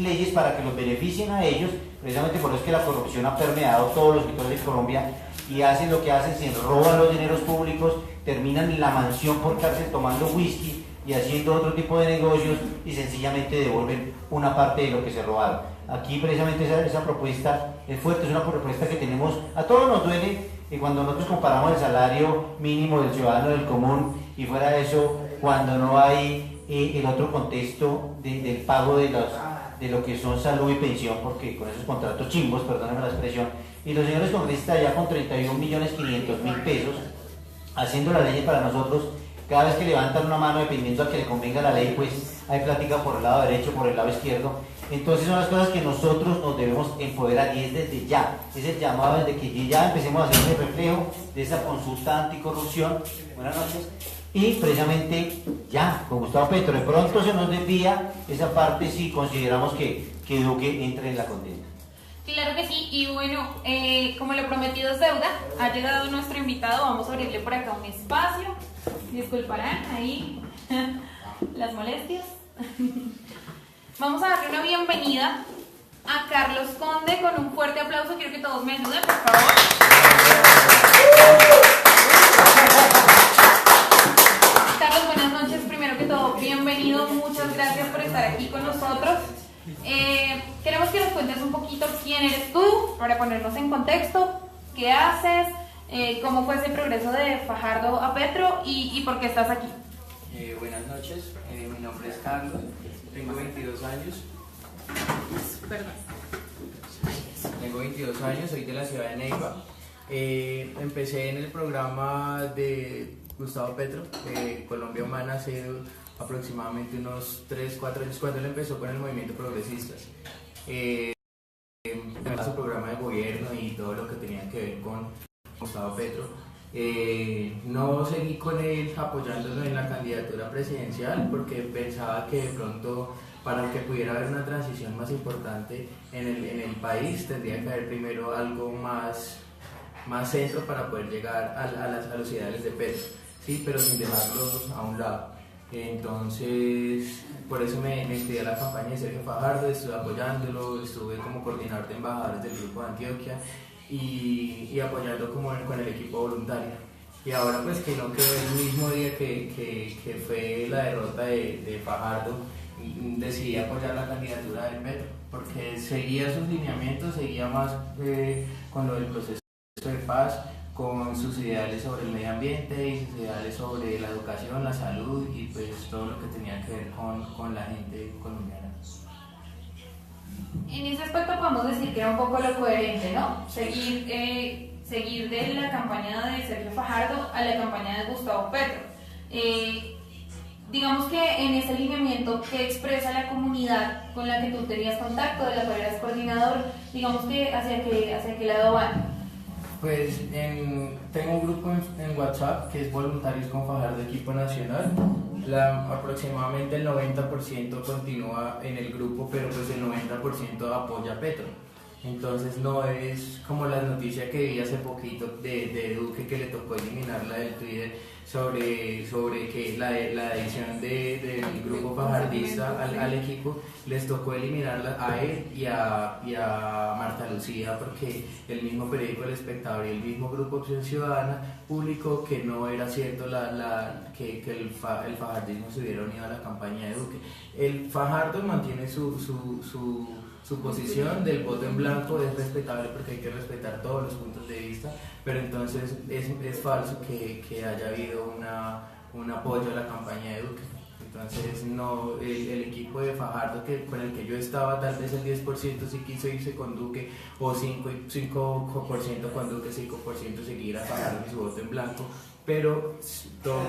leyes para que los beneficien a ellos, precisamente por eso es que la corrupción ha permeado todos los sectores de Colombia, y hacen lo que hacen, se roban los dineros públicos, terminan en la mansión por cárcel tomando whisky y haciendo otro tipo de negocios, y sencillamente devuelven una parte de lo que se robaron. Aquí precisamente esa propuesta es fuerte, es una propuesta que tenemos, a todos nos duele, y cuando nosotros comparamos el salario mínimo del ciudadano del común, y fuera de eso, cuando no hay el otro contexto del pago de lo que son salud y pensión, porque con esos contratos chimbos, perdónenme la expresión, y los señores congresistas ya con 31.500.000 pesos, haciendo la ley para nosotros, cada vez que levantan una mano, dependiendo a que le convenga la ley, pues hay plática por el lado derecho, por el lado izquierdo. Entonces son las cosas que nosotros nos debemos empoderar, y es desde ya, es el llamado desde que ya empecemos a hacer el reflejo de esa consulta anticorrupción. Buenas noches. Y precisamente ya, con Gustavo Petro, de pronto se nos desvía esa parte si consideramos que Duque entre en la contienda. Claro que sí, y bueno, como lo prometido es deuda, ha llegado nuestro invitado, vamos a abrirle por acá un espacio, disculparán ahí las molestias. Vamos a darle una bienvenida a Carlos Conde con un fuerte aplauso, quiero que todos me ayuden, por favor. Carlos, buenas noches, primero que todo, bienvenido, muchas gracias por estar aquí con nosotros. Queremos que nos cuentes un poquito quién eres tú, para ponernos en contexto, qué haces, cómo fue ese progreso de Fajardo a Petro y por qué estás aquí. Buenas noches, mi nombre es Carlos, tengo 22 años. Perdón. Tengo 22 años, soy de la ciudad de Neiva. Empecé en el programa de Gustavo Petro, Colombia Humana, hace aproximadamente unos 3-4 años, cuando él empezó con el movimiento progresistas. Su programa de gobierno y todo lo que tenía que ver con Gustavo Petro. No seguí con él apoyándolo en la candidatura presidencial porque pensaba que de pronto para que pudiera haber una transición más importante en el país tendría que haber primero algo más centro para poder llegar a los ideales de Petro, ¿sí? Pero sin dejarlos a un lado. Entonces, por eso me inscribí a la campaña de Sergio Fajardo, estuve apoyándolo, estuve como coordinador de embajadores del Grupo de Antioquia y apoyando como con el equipo voluntario. Y ahora pues que no quedó el mismo día que fue la derrota de Fajardo, decidí apoyar la candidatura de Petro, porque seguía sus lineamientos, seguía más con lo del proceso de paz, con sus ideales sobre el medio ambiente y sus ideales sobre la educación, la salud y pues todo lo que tenía que ver con la gente colombiana. En ese aspecto podemos decir que era un poco lo coherente, ¿no? Seguir de la campaña de Sergio Fajardo a la campaña de Gustavo Petro. Digamos que en ese lineamiento que expresa la comunidad con la que tú tenías contacto, de la cual eras coordinador, digamos que hacia qué lado van. Pues tengo un grupo en WhatsApp que es Voluntarios con Fajardo Equipo Nacional. Aproximadamente el 90% continúa en el grupo, pero pues el 90% apoya a Petro. Entonces no es como las noticias que vi hace poquito de Duque, que le tocó eliminarla del Twitter sobre que la edición del grupo fajardista al equipo les tocó eliminarla a él y a Marta Lucía, porque el mismo periódico El Espectador y el mismo grupo Opción Ciudadana publicó que no era cierto que el fajardismo se hubiera unido a la campaña de Duque. El Fajardo mantiene su posición del voto en blanco, es respetable porque hay que respetar todos los puntos de vista, pero entonces es falso que haya habido un apoyo a la campaña de Duque. Entonces no, el equipo de Fajardo con el que yo estaba, tal vez el 10% sí quiso irse con Duque, o 5% con Duque, 5% seguir a Fajardo y su voto en blanco, pero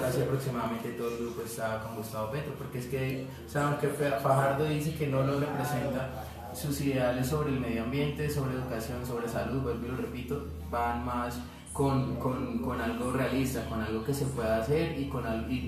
casi aproximadamente todo el grupo estaba con Gustavo Petro, porque es que saben que Fajardo dice que no lo representa. Sus ideales sobre el medio ambiente, sobre educación, sobre salud, vuelvo y lo repito, van más con algo realista, con algo que se pueda hacer y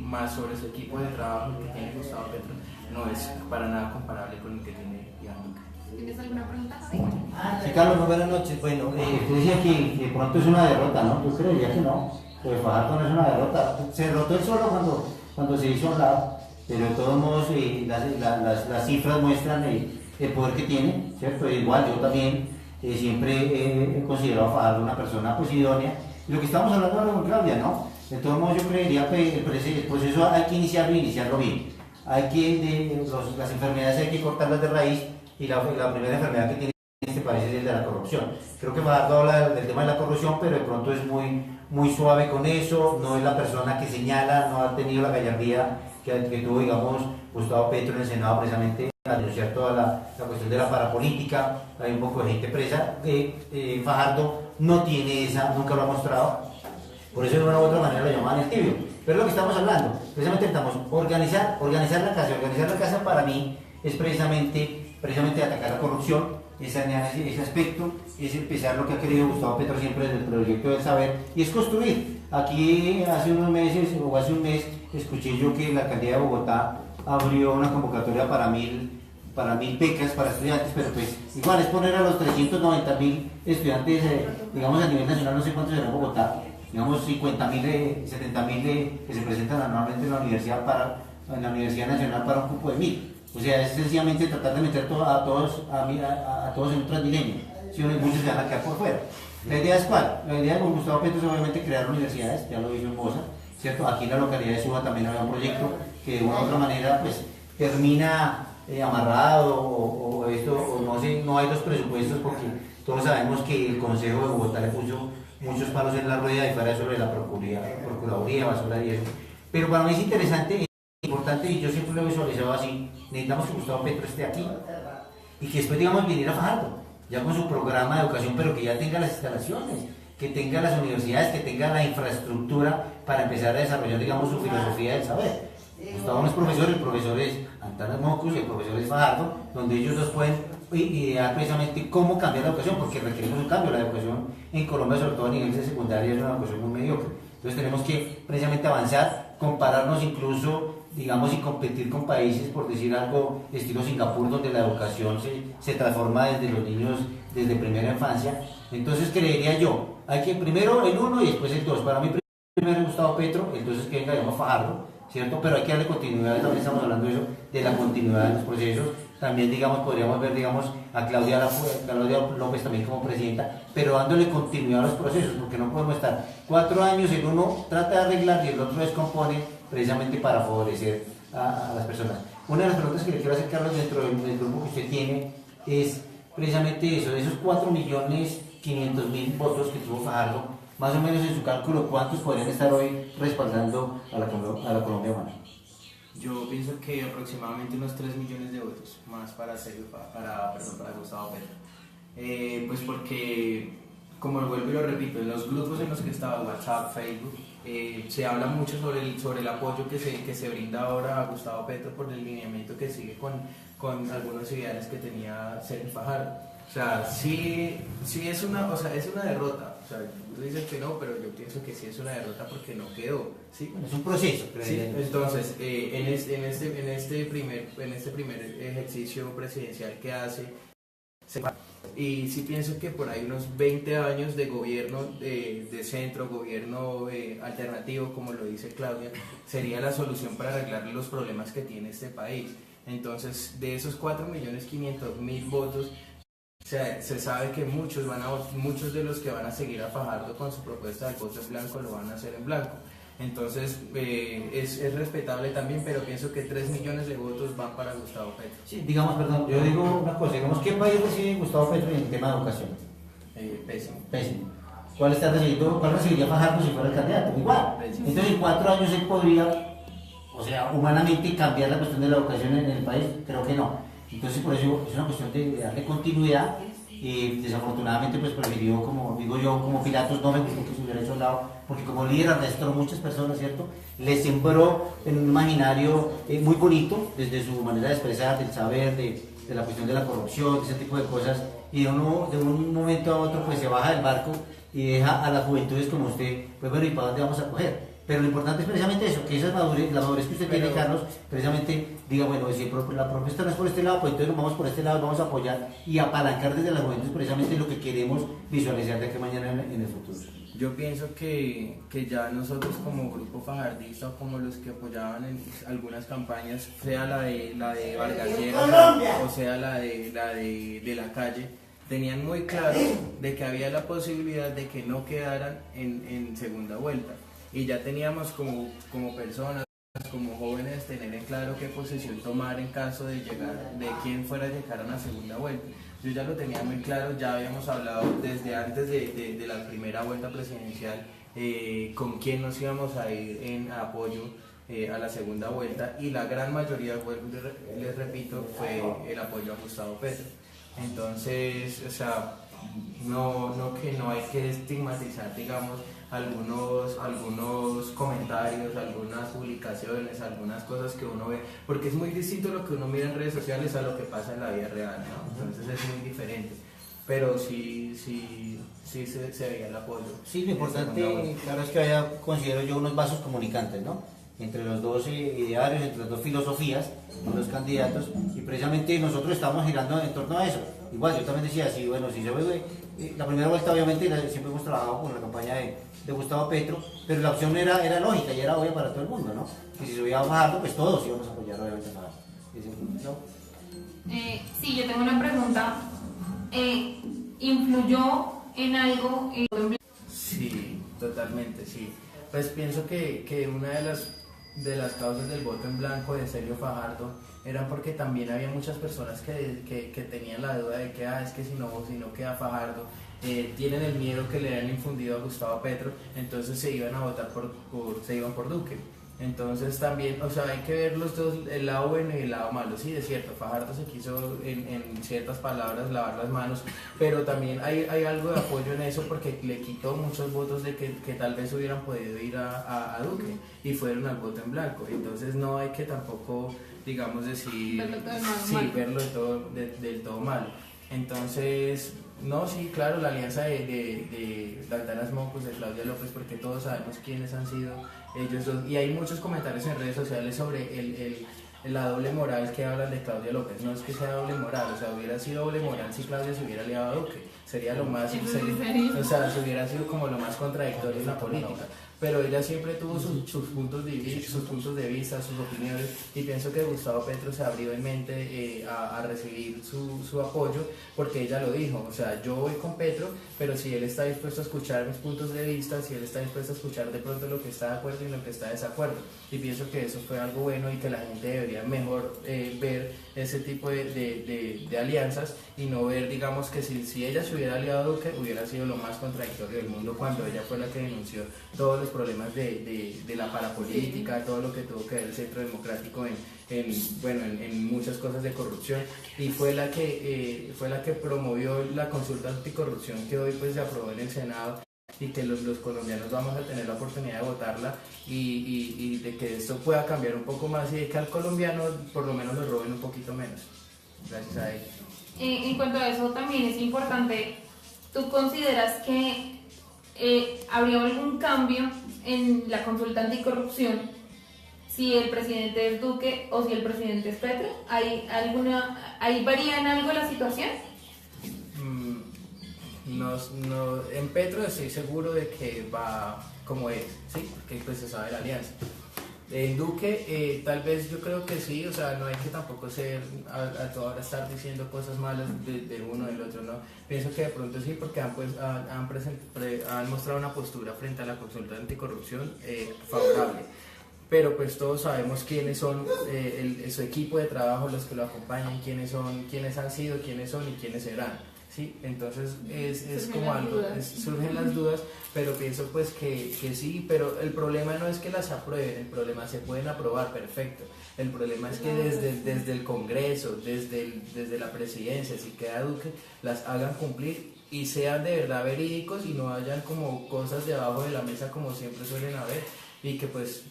más sobre su equipo de trabajo que tiene Gustavo Petro. No es para nada comparable con el que tiene Iván Duque. ¿Tienes alguna pregunta? Sí, Carlos, muy buenas noches. Bueno, usted decía que pronto es una derrota, ¿no? Yo creería que no, pues Fajardo no es una derrota. Se derrotó él solo cuando se hizo a un lado, pero de todos modos las cifras muestran el poder que tiene, ¿cierto? Igual yo también siempre he considerado a Fajardo una persona pues idónea. Y lo que estamos hablando ahora con Claudia, ¿no? De todos modos yo creería que el proceso hay que iniciarlo bien. Hay que, las enfermedades hay que cortarlas de raíz y la primera enfermedad que tiene este país es el de la corrupción. Creo que Fajardo habla del tema de la corrupción, pero de pronto es muy suave con eso, no es la persona que señala, no ha tenido la gallardía que tuvo, digamos, Gustavo Petro en el Senado precisamente a denunciar toda la cuestión de la parapolítica. Hay un poco de gente presa. Fajardo no tiene esa, nunca lo ha mostrado, por eso de una u otra manera lo llamaban el tibio. Pero es lo que estamos hablando, precisamente estamos organizar la casa. Organizar la casa para mí es precisamente atacar la corrupción, ese aspecto, es empezar lo que ha querido Gustavo Petro siempre desde el proyecto del saber, y es construir. Aquí hace unos meses, o hace un mes, escuché yo que la alcaldía de Bogotá abrió una convocatoria para 1000 para 1000 becas para estudiantes, pero pues igual es poner a los 390.000 estudiantes, digamos a nivel nacional, no sé cuántos serán en Bogotá, digamos 50.000, 70.000 que se presentan anualmente en la Universidad Nacional para un cupo de 1000. O sea, es sencillamente tratar de meter a todos en un Transmilenio, si no, muchos se van a quedar por fuera. ¿La idea es cuál? La idea con Gustavo Petro es obviamente crear universidades, ya lo hizo en Bosa, ¿cierto? Aquí en la localidad de Suba también había un proyecto que de una u otra manera pues termina amarrado o no hay los presupuestos porque todos sabemos que el Consejo de Bogotá le puso muchos palos en la rueda y fuera sobre la Procuraduría, basura y eso. Pero para mí es interesante, importante, y yo siempre lo he visualizado así, necesitamos que Gustavo Petro esté aquí y que después, digamos, viniera a Fajardo, ya con su programa de educación, pero que ya tenga las instalaciones, que tenga las universidades, que tenga la infraestructura para empezar a desarrollar, digamos, su filosofía del saber. Gustavo no es profesor, el profesor es Antanas Mocus y el profesor es Fajardo, donde ellos dos pueden idear precisamente cómo cambiar la educación, porque requerimos un cambio. La educación en Colombia, sobre todo a nivel de secundaria, es una educación muy mediocre. Entonces tenemos que precisamente avanzar, compararnos incluso, digamos, y competir con países, por decir algo, estilo Singapur, donde la educación se transforma desde los niños, desde primera infancia. Entonces creería yo, hay que primero el 1 y después el 2. Para mí primero es Gustavo Petro, entonces que venga, digamos, Fajardo, ¿cierto? Pero hay que darle continuidad, también estamos hablando de eso, de la continuidad de los procesos. También, digamos, podríamos ver, digamos, a Claudia López también como presidenta, pero dándole continuidad a los procesos, porque no podemos estar 4 años, el uno trata de arreglar y el otro descompone precisamente para favorecer a las personas. Una de las preguntas que le quiero hacer, Carlos, dentro del grupo que usted tiene, es precisamente eso, de esos 4.500.000 votos que tuvo Fajardo, más o menos en su cálculo, ¿cuántos podrían estar hoy respaldando a la Colombia humana? Yo pienso que aproximadamente unos 3 millones de votos más para Gustavo Petro. Pues porque, como vuelvo y lo repito, en los grupos en los que estaba, WhatsApp, Facebook, se habla mucho sobre el apoyo que se brinda ahora a Gustavo Petro por el lineamiento que sigue con algunos ideales que tenía Sergio Fajardo. O sea, sí es una derrota. O sea, tú dices que no, pero yo pienso que sí es una derrota porque no quedó. ¿Sí? Es un proceso. Sí, entonces, en este primer ejercicio presidencial que hace, y sí pienso que por ahí unos 20 años de gobierno de centro, gobierno alternativo, como lo dice Claudia, sería la solución para arreglar los problemas que tiene este país. Entonces, de esos 4.500.000 votos, o sea, se sabe que muchos de los que van a seguir a Fajardo con su propuesta del voto en blanco lo van a hacer en blanco. Entonces es respetable también, pero pienso que 3 millones de votos van para Gustavo Petro. Sí, digamos, perdón, yo digo una cosa, digamos, ¿qué país recibe Gustavo Petro en el tema de educación? Pésimo. Pésimo. ¿Cuál recibiría Fajardo si fuera el candidato? Igual. Pésimo. Entonces en 4 años él podría, o sea, humanamente cambiar la cuestión de la educación en el país, creo que no. Entonces por eso es una cuestión de darle continuidad. Desafortunadamente pues prefirió, como digo yo, como Pilatos, no me gustó que se hubiera hecho al lado, porque como líder arrastró muchas personas, ¿cierto? Le sembró en un imaginario muy bonito, desde su manera de expresar, del saber, de la cuestión de la corrupción, de ese tipo de cosas, y de un momento a otro pues se baja del barco y deja a las juventudes como usted, pues bueno, ¿y para dónde vamos a coger? Pero lo importante es precisamente eso, que esa madurez, la madurez que usted tiene, Carlos, precisamente diga, bueno, si la propuesta no es por este lado, pues entonces nos vamos por este lado, vamos a apoyar y apalancar desde la juventud precisamente lo que queremos visualizar de aquí mañana en el futuro. Yo pienso que ya nosotros como grupo fajardista o como los que apoyaban en algunas campañas, sea la de Vargas Lleras o sea la de la calle, tenían muy claro de que había la posibilidad de que no quedaran en segunda vuelta. Y ya teníamos como personas, como jóvenes, tener en claro qué posición tomar en caso de quién fuera a llegar a una segunda vuelta. Yo ya lo tenía muy claro, ya habíamos hablado desde antes de la primera vuelta presidencial con quién nos íbamos a ir en apoyo a la segunda vuelta, y la gran mayoría, les repito, fue el apoyo a Gustavo Petro. Entonces, o sea, no hay que estigmatizar, digamos, algunos comentarios, algunas publicaciones, algunas cosas que uno ve, porque es muy distinto lo que uno mira en redes sociales a lo que pasa en la vida real, ¿no? Entonces es muy diferente, pero sí se veía el apoyo. Sí, lo importante, claro, es que haya, considero yo, unos vasos comunicantes, ¿no? entre los dos idearios, entre las dos filosofías, de los candidatos, y precisamente nosotros estamos girando en torno a eso. Igual yo también decía, sí, bueno, si yo veo la primera vuelta obviamente siempre hemos trabajado con la campaña de Gustavo Petro, pero la opción era lógica y era obvia para todo el mundo, ¿no? Que si subía a Fajardo, pues todos íbamos a apoyar obviamente a Fajardo. ¿No? Sí, yo tengo una pregunta. ¿Influyó en algo el voto en blanco? Sí, totalmente, sí. Pues pienso que una de las causas del voto en blanco de Sergio Fajardo era porque también había muchas personas que tenían la duda de que es que si no queda Fajardo, tienen el miedo que le han infundido a Gustavo Petro, entonces se iban a votar se iban por Duque. Entonces también, o sea, hay que ver los dos, el lado bueno y el lado malo. Sí, es cierto, Fajardo se quiso en ciertas palabras lavar las manos, pero también hay algo de apoyo en eso porque le quitó muchos votos de que tal vez hubieran podido ir a Duque y fueron al voto en blanco. Entonces no hay que tampoco, digamos, decir, verlo del todo malo. Entonces, no, sí, claro, la alianza de Daltanas Mocos, de Claudia López, porque todos sabemos quiénes han sido ellos dos, y hay muchos comentarios en redes sociales sobre la doble moral que hablan de Claudia López. No es que sea doble moral, o sea, hubiera sido doble moral si Claudia se hubiera aliado a Duque, sería lo más, o sea, se hubiera sido como lo más contradictorio en la política. Pero ella siempre tuvo sus puntos de vista, sus opiniones, y pienso que Gustavo Petro se abrió en mente a recibir su apoyo, porque ella lo dijo, o sea, yo voy con Petro, pero si él está dispuesto a escuchar mis puntos de vista, si él está dispuesto a escuchar de pronto lo que está de acuerdo y lo que está de desacuerdo, y pienso que eso fue algo bueno y que la gente debería mejor ver ese tipo de alianzas y no ver, digamos, que si ella se hubiera aliado a Duque, hubiera sido lo más contradictorio del mundo cuando ella fue la que denunció todos los problemas de la parapolítica, todo lo que tuvo que ver el Centro Democrático en muchas cosas de corrupción, y fue la que promovió la consulta anticorrupción que hoy pues se aprobó en el Senado y que los colombianos vamos a tener la oportunidad de votarla y de que esto pueda cambiar un poco más y de que al colombiano por lo menos lo roben un poquito menos, gracias a ellos. En cuanto a eso también es importante, ¿tú consideras que habría algún cambio en la consulta anticorrupción si el presidente es Duque o si el presidente es Petro? ¿Ahí varía en algo la situación? No, en Petro estoy seguro de que va como es, ¿sí? Porque pues se sabe la alianza. En Duque, tal vez yo creo que sí, o sea, no hay que tampoco ser a toda hora estar diciendo cosas malas de uno del otro, ¿no? Pienso que de pronto sí, porque han mostrado una postura frente a la consulta anticorrupción favorable. Pero pues todos sabemos quiénes son su equipo de trabajo, los que lo acompañan, quiénes han sido, quiénes son y quiénes serán. Sí, entonces es como algo, surgen las dudas, pero pienso pues que sí, pero el problema no es que las aprueben, el problema se pueden aprobar, perfecto, el problema es que desde el Congreso, desde la presidencia, si queda Duque, las hagan cumplir y sean de verdad verídicos y no hayan como cosas debajo de la mesa como siempre suelen haber, y que pues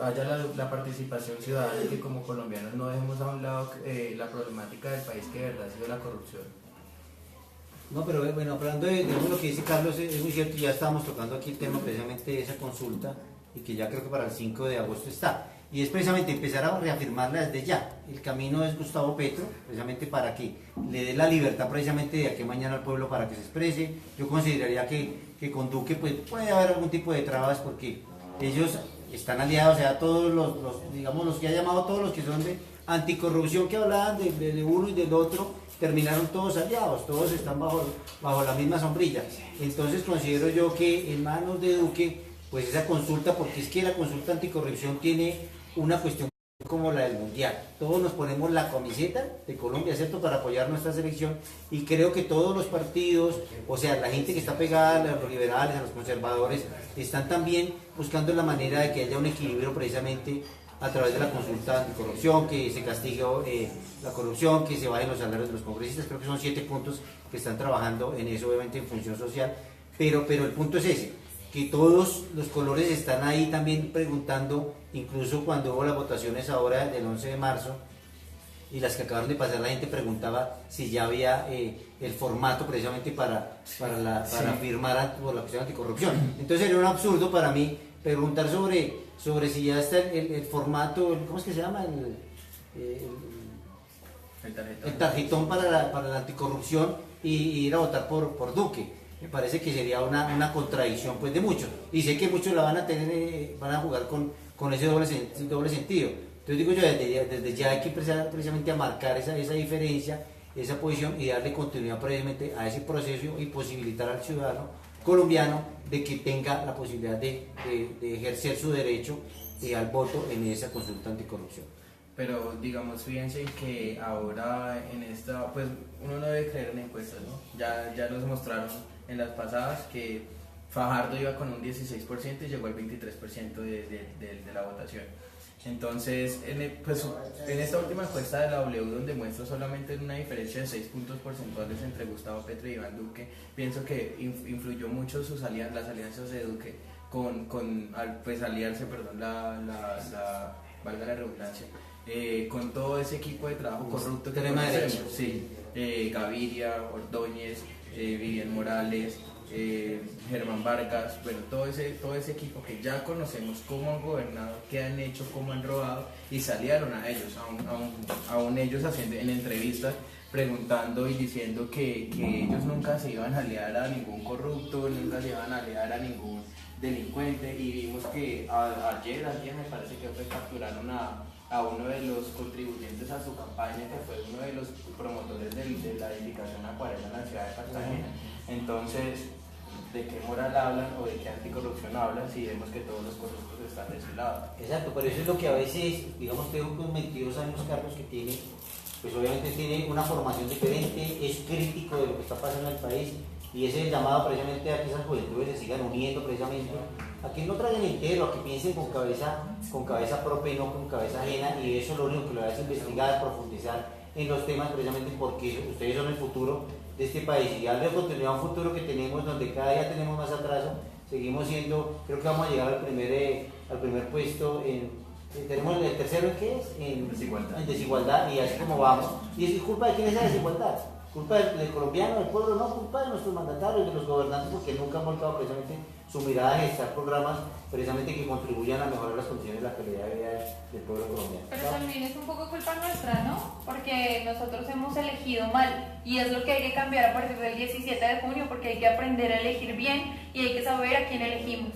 haya la participación ciudadana y que como colombianos no dejemos a un lado la problemática del país que de verdad ha sido la corrupción. No, pero bueno, hablando de lo que dice Carlos, es muy cierto, ya estábamos tocando aquí el tema precisamente de esa consulta y que ya creo que para el 5 de agosto está. Y es precisamente empezar a reafirmarla desde ya. El camino es Gustavo Petro, precisamente para que le dé la libertad precisamente de aquí a mañana al pueblo para que se exprese. Yo consideraría que con Duque pues, puede haber algún tipo de trabas porque ellos están aliados, o sea, todos digamos, los que ha llamado, todos los que son de anticorrupción que hablaban de uno y del otro, terminaron todos aliados, todos están bajo la misma sombrilla. Entonces considero yo que en manos de Duque, pues esa consulta, porque es que la consulta anticorrupción tiene una cuestión como la del Mundial. Todos nos ponemos la camiseta de Colombia, ¿cierto?, para apoyar nuestra selección, y creo que todos los partidos, o sea, la gente que está pegada a los liberales, a los conservadores, están también buscando la manera de que haya un equilibrio precisamente a través de la consulta anticorrupción, que se castigue la corrupción, que se bajen los salarios de los congresistas. Creo que son 7 puntos que están trabajando en eso, obviamente en función social, pero el punto es ese, que todos los colores están ahí también preguntando, incluso cuando hubo las votaciones ahora del 11 de marzo, y las que acabaron de pasar, la gente preguntaba si ya había el formato precisamente para firmar por la cuestión anticorrupción. Entonces era un absurdo para mí preguntar sobre sobre si ya está el formato, ¿cómo es que se llama? El tarjetón para la anticorrupción y ir a votar por Duque. Me parece que sería una contradicción pues de muchos. Y sé que muchos la van a tener, van a jugar con ese doble sentido. Entonces digo yo, desde ya hay que empezar precisamente a marcar esa diferencia, esa posición y darle continuidad precisamente a ese proceso y posibilitar al ciudadano colombiano de que tenga la posibilidad de ejercer su derecho al voto en esa consulta anticorrupción. Pero digamos, fíjense que ahora en esta, pues uno no debe creer en encuestas, ¿no? Ya nos mostraron en las pasadas que Fajardo iba con un 16% y llegó al 23% de la votación. Entonces, en esta última encuesta de la W, donde muestra solamente una diferencia de 6 puntos porcentuales entre Gustavo Petro y Iván Duque, pienso que influyó mucho las alianzas de Duque pues aliarse, perdón, valga la redundancia, con todo ese equipo de trabajo corrupto que conocemos, sí, Gaviria, Ordóñez, Vivian Morales, Germán Vargas, bueno, todo ese equipo que ya conocemos cómo han gobernado, qué han hecho, cómo han robado, y salieron a ellos, aún ellos haciendo en entrevistas, preguntando y diciendo que ellos nunca se iban a aliar a ningún corrupto, nunca se iban a aliar a ningún delincuente, y vimos que ayer me parece que capturaron a uno de los contribuyentes a su campaña, que fue uno de los promotores de la edificación Acuarela en la ciudad de Cartagena. Entonces, ¿de qué moral hablan o de qué anticorrupción hablan si vemos que todos los corruptos están de su lado? Exacto, pero eso es lo que a veces, digamos, tengo con 22 años Carlos que tiene, pues obviamente tiene una formación diferente, es crítico de lo que está pasando en el país, y ese es el llamado precisamente a que esas juventudes se sigan uniendo precisamente, a que no traigan entero, a que piensen con cabeza propia y no con cabeza ajena, y eso lo único que lo va a hacer es investigar, profundizar en los temas precisamente porque ustedes son el futuro de este país, y darle continuidad a un futuro que tenemos donde cada día tenemos más atraso, seguimos siendo, creo que vamos a llegar al primer puesto tenemos el tercero ¿en qué es? En desigualdad, y así como vamos, y es culpa de quién es esa desigualdad, culpa del colombiano, del pueblo, no, culpa de nuestros mandatarios, de los gobernantes, porque nunca han volcado precisamente su mirada a gestar programas precisamente que contribuyan a mejorar las condiciones de la calidad de vida del pueblo colombiano. Pero también es un poco culpa nuestra, ¿no? Porque nosotros hemos elegido mal, y es lo que hay que cambiar a partir del 17 de junio, porque hay que aprender a elegir bien y hay que saber a quién elegimos.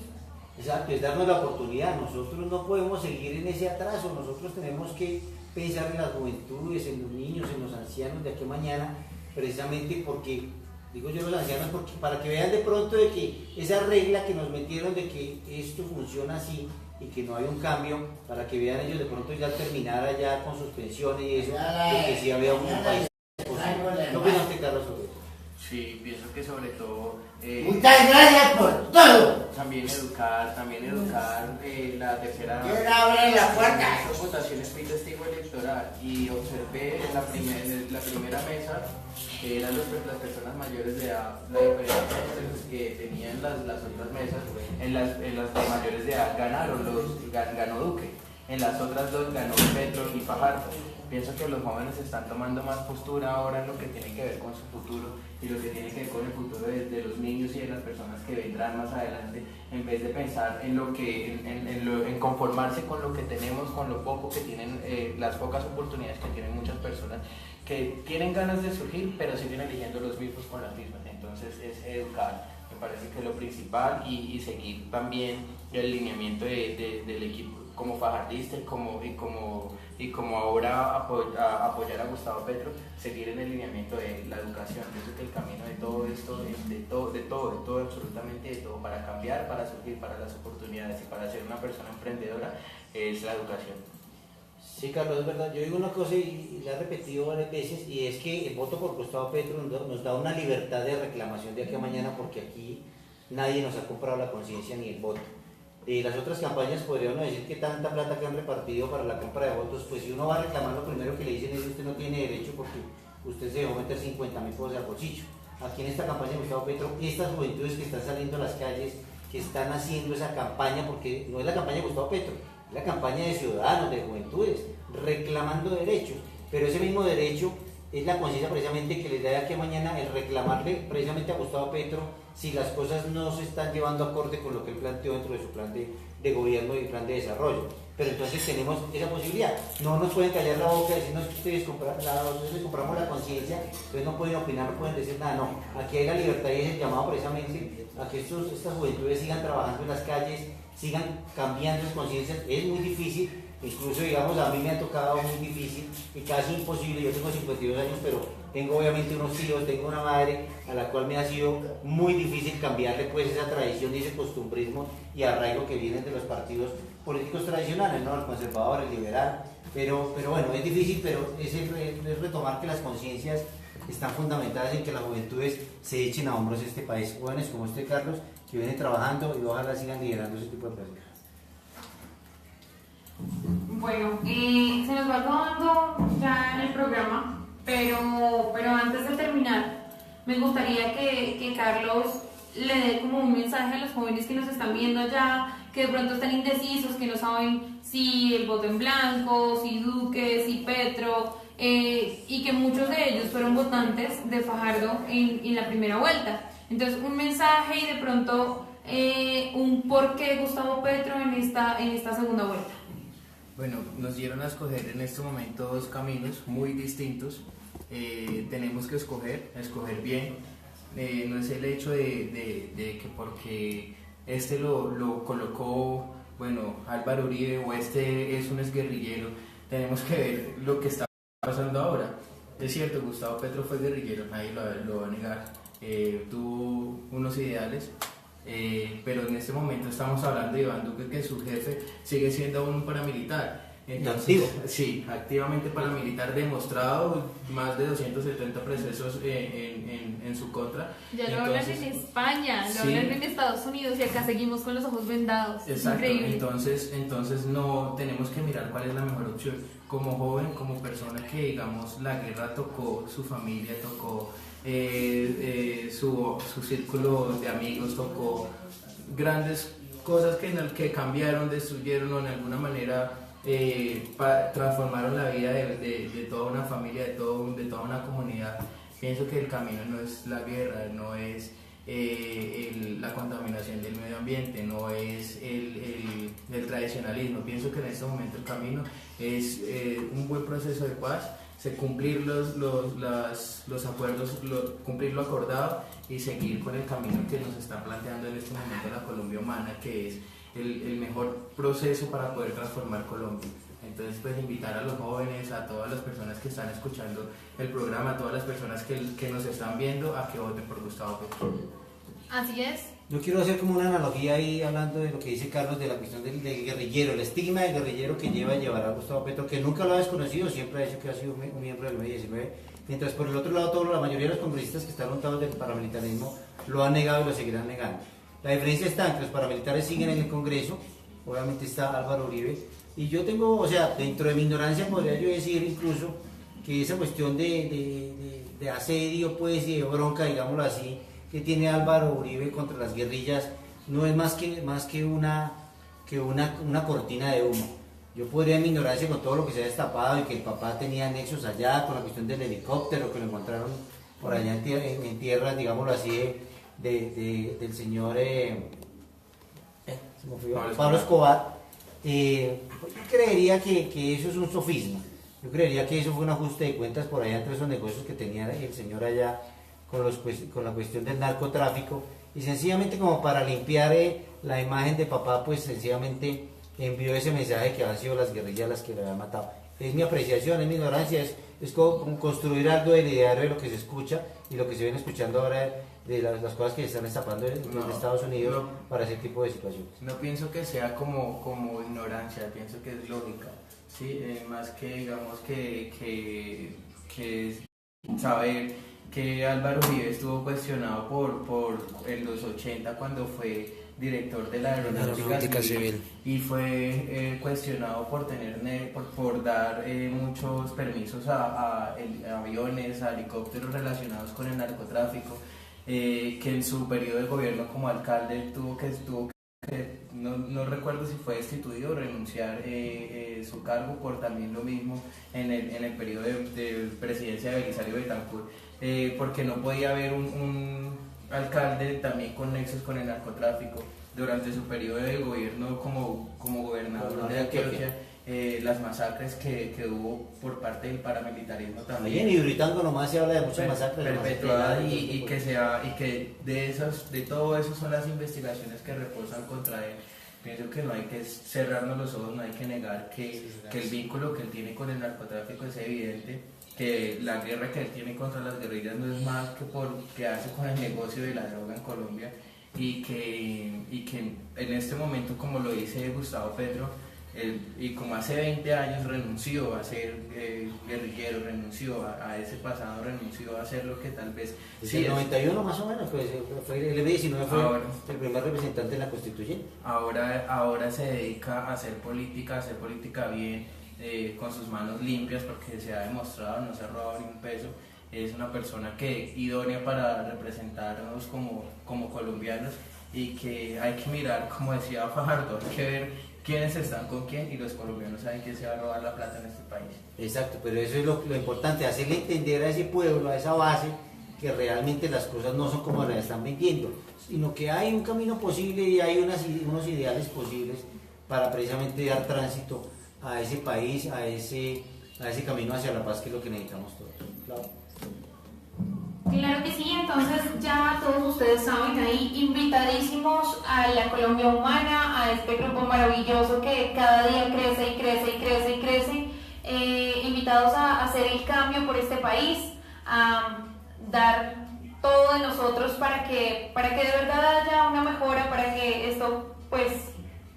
Exacto, es darnos la oportunidad. Nosotros no podemos seguir en ese atraso, nosotros tenemos que pensar en las juventudes, en los niños, en los ancianos de aquí a mañana, precisamente porque, digo yo los ancianos, porque para que vean de pronto de que esa regla que nos metieron de que esto funciona así y que no hay un cambio, para que vean ellos de pronto ya terminar allá con sus pensiones y eso, de que sí había un país posible. ¿No piensa usted, Carlos, sobre eso? Sí, pienso que sobre todo muchas gracias por todo. También educar la tercera. ¿Quién abre la puerta? Estas votaciones fui testigo electoral y observé en la primera mesa que eran las personas mayores de edad, la diferencia entre los que tenían las otras mesas, en las de mayores de edad ganó Duque, en las otras dos ganó Petro y Fajardo. Pienso que los jóvenes están tomando más postura ahora en lo que tiene que ver con su futuro y lo que tiene que ver con el futuro de los niños y de las personas que vendrán más adelante, en vez de pensar en conformarse con lo que tenemos, con lo poco que tienen, las pocas oportunidades que tienen muchas personas que tienen ganas de surgir, pero siguen eligiendo los mismos con las mismas. Entonces es educar, me parece que es lo principal, y seguir también el lineamiento del equipo como fajardista y como ahora apoyar a Gustavo Petro, seguir en el lineamiento de la educación. Pienso que el camino de todo esto, de todo, absolutamente de todo, para cambiar, para surgir, para las oportunidades y para ser una persona emprendedora, es la educación. Sí, Carlos, es verdad. Yo digo una cosa y la he repetido varias veces, y es que el voto por Gustavo Petro nos da una libertad de reclamación de aquí a mañana, porque aquí nadie nos ha comprado la conciencia ni el voto. Las otras campañas podríamos decir que tanta plata que han repartido para la compra de votos, pues si uno va a reclamar, lo primero que le dicen es que usted no tiene derecho porque usted se dejó meter 50.000 pesos al bolsillo. Aquí en esta campaña de Gustavo Petro, estas juventudes que están saliendo a las calles, que están haciendo esa campaña, porque no es la campaña de Gustavo Petro, es la campaña de ciudadanos, de juventudes, reclamando derechos, pero ese mismo derecho es la conciencia precisamente que les da de aquí a mañana el reclamarle precisamente a Gustavo Petro si las cosas no se están llevando acorde con lo que él planteó dentro de su plan de gobierno y plan de desarrollo. Pero entonces tenemos esa posibilidad. No nos pueden callar la boca y decirnos que ustedes les compramos la conciencia, entonces no pueden opinar, no pueden decir nada. No, aquí hay la libertad y es el llamado precisamente a que estas juventudes sigan trabajando en las calles, sigan cambiando sus conciencias. Es muy difícil, incluso digamos a mí me ha tocado muy difícil y casi imposible. Yo tengo 52 años, pero tengo obviamente unos hijos, tengo una madre a la cual me ha sido muy difícil cambiarle pues esa tradición y ese costumbrismo y arraigo que vienen de los partidos políticos tradicionales, ¿no? El conservador, el liberal, pero bueno, es difícil, pero es retomar que las conciencias están fundamentadas en que las juventudes se echen a hombros este país, jóvenes como este Carlos, que viene trabajando y ojalá sigan liderando ese tipo de procesos. Bueno, se nos va acabando ya el programa, pero antes de terminar, me gustaría que Carlos le dé como un mensaje a los jóvenes que nos están viendo allá, que de pronto están indecisos, que no saben si el voto en blanco, si Duque, si Petro, y que muchos de ellos fueron votantes de Fajardo en la primera vuelta. Entonces, un mensaje y de pronto un por qué Gustavo Petro en esta segunda vuelta. Bueno, nos dieron a escoger en este momento dos caminos muy distintos. Tenemos que escoger bien. No es el hecho de que porque este lo colocó, bueno, Álvaro Uribe, o este es un exguerrillero, tenemos que ver lo que está pasando ahora. Es cierto, Gustavo Petro fue guerrillero, nadie lo va a negar, tuvo unos ideales, pero en este momento estamos hablando de Iván Duque, que su jefe sigue siendo un paramilitar. Entonces, activo. Sí, activamente paramilitar, demostrado, más de 270 procesos en su contra. Ya lo hablan en España, lo hablan en Estados Unidos y acá seguimos con los ojos vendados. Exacto, Increíble. entonces no tenemos que mirar cuál es la mejor opción. Como joven, como persona que digamos la guerra tocó su familia, tocó su círculo de amigos, tocó grandes cosas que cambiaron, destruyeron o en alguna manera transformaron la vida de toda una familia, de toda una comunidad. Pienso que el camino no es la guerra, no es la contaminación del medio ambiente, no es el tradicionalismo. Pienso que en este momento el camino es un buen proceso de paz, cumplir los acuerdos, cumplir lo acordado y seguir con el camino que nos está planteando en este momento la Colombia humana, que es el mejor proceso para poder transformar Colombia. Entonces, pues invitar a los jóvenes, a todas las personas que están escuchando el programa, a todas las personas que nos están viendo, a que voten por Gustavo Petro. Así es. Yo quiero hacer como una analogía ahí, hablando de lo que dice Carlos, de la cuestión del guerrillero, el estigma del guerrillero que llevará a Gustavo Petro, que nunca lo ha desconocido, siempre ha dicho que ha sido un miembro del M-19, mientras por el otro lado la mayoría de los congresistas que están montados del paramilitarismo lo han negado y lo seguirán negando. La diferencia está en que los paramilitares siguen en el Congreso, obviamente está Álvaro Uribe, y yo tengo, o sea, dentro de mi ignorancia podría yo decir incluso que esa cuestión de asedio, pues, y de bronca, digámoslo así, que tiene Álvaro Uribe contra las guerrillas, no es más que una cortina de humo. Yo podría en mi ignorancia con todo lo que se ha destapado y que el papá tenía nexos allá, con la cuestión del helicóptero que lo encontraron por allá en tierras, digámoslo así, del señor Pablo Escobar. Yo creería que eso es un sofisma. Yo creería que eso fue un ajuste de cuentas por allá entre esos negocios que tenía el señor allá con la cuestión del narcotráfico, y sencillamente como para limpiar la imagen de papá, pues sencillamente envió ese mensaje que han sido las guerrillas las que lo habían matado. Es mi apreciación, es mi ignorancia, es como construir algo del ideario de lo que se escucha y lo que se viene escuchando ahora de las cosas que se están destapando en Estados Unidos para ese tipo de situaciones. No pienso que sea como ignorancia, pienso que es lógica, ¿sí? Más que digamos que saber que Álvaro Uribe estuvo cuestionado por en los 80 cuando fue director de la Aeronáutica Civil y fue cuestionado por dar muchos permisos a aviones, a helicópteros relacionados con el narcotráfico, que en su periodo de gobierno como alcalde tuvo que que no recuerdo si fue destituido o renunciar su cargo por también lo mismo en el periodo de presidencia de Belisario Betancur, porque no podía haber un alcalde también con nexos con el narcotráfico durante su periodo de gobierno como gobernador de Antioquia. Las masacres que hubo por parte del paramilitarismo también. Y gritando nomás se habla de muchas masacres. Perpetuadas y que de todo eso son las investigaciones que reposan contra él. Pienso que no hay que cerrarnos los ojos, no hay que negar que el vínculo que él tiene con el narcotráfico es evidente, que la guerra que él tiene contra las guerrillas no es más que por que hace con el negocio de la droga en Colombia y que en este momento, como lo dice Gustavo Petro, y como hace 20 años renunció a ser guerrillero, renunció a ese pasado, renunció a hacer lo que tal vez... Sí, el 91 más o menos, pues, fue el M19 fue ahora, el primer representante de la Constituyente. Ahora se dedica a hacer política bien, con sus manos limpias, porque se ha demostrado, no se ha robado ni un peso. Es una persona que idónea para representarnos como colombianos, y que hay que mirar, como decía Fajardo, hay que ver quiénes están con quién, y los colombianos saben quién se va a robar la plata en este país. Exacto, pero eso es lo importante, hacerle entender a ese pueblo, a esa base, que realmente las cosas no son como las están vendiendo, sino que hay un camino posible y hay unos ideales posibles para precisamente dar tránsito a ese país, a ese camino hacia la paz, que es lo que necesitamos todos. Claro que sí, entonces ya todos ustedes saben, ahí invitadísimos a la Colombia Humana, a este grupo maravilloso que cada día crece y crece y crece y crece, invitados a hacer el cambio por este país, a dar todo de nosotros para que de verdad haya una mejora, para que esto, pues,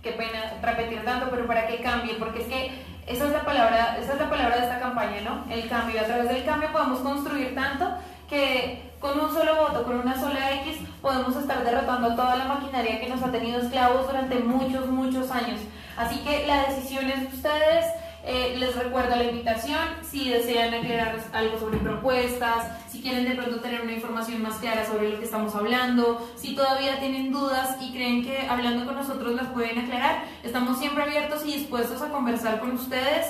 qué pena repetir tanto, pero para que cambie, porque es que esa es la palabra de esta campaña, ¿no? El cambio, a través del cambio podemos construir tanto que con un solo voto, con una sola X, podemos estar derrotando toda la maquinaria que nos ha tenido esclavos durante muchos, muchos años. Así que la decisión es de ustedes. Les recuerdo la invitación, si desean aclarar algo sobre propuestas, si quieren de pronto tener una información más clara sobre lo que estamos hablando, si todavía tienen dudas y creen que hablando con nosotros las pueden aclarar, estamos siempre abiertos y dispuestos a conversar con ustedes.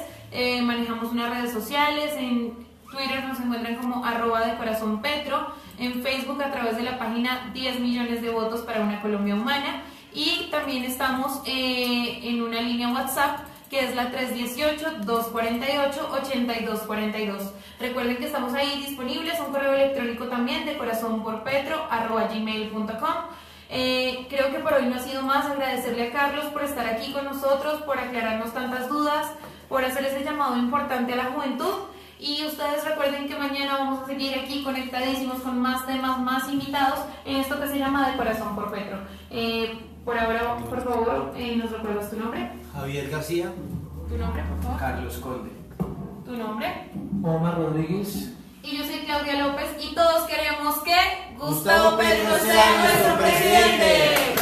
Manejamos unas redes sociales, en Twitter nos encuentran como @decorazonpetro, en Facebook a través de la página 10 millones de votos para una Colombia Humana, y también estamos en una línea WhatsApp que es la 318-248-8242. Recuerden que estamos ahí disponibles, un correo electrónico también, decorazonporpetro@gmail.com. Creo que por hoy no ha sido más. Agradecerle a Carlos por estar aquí con nosotros, por aclararnos tantas dudas, por hacer ese llamado importante a la juventud. Y ustedes recuerden que mañana vamos a seguir aquí conectadísimos con más temas, más invitados en esto que se llama De Corazón por Petro. Por ahora, por favor, ¿nos recuerdas tu nombre? Javier García. ¿Tu nombre, por favor? Carlos Conde. ¿Tu nombre? Omar Rodríguez. Y yo soy Claudia López, y todos queremos que Gustavo Petro sea nuestro presidente.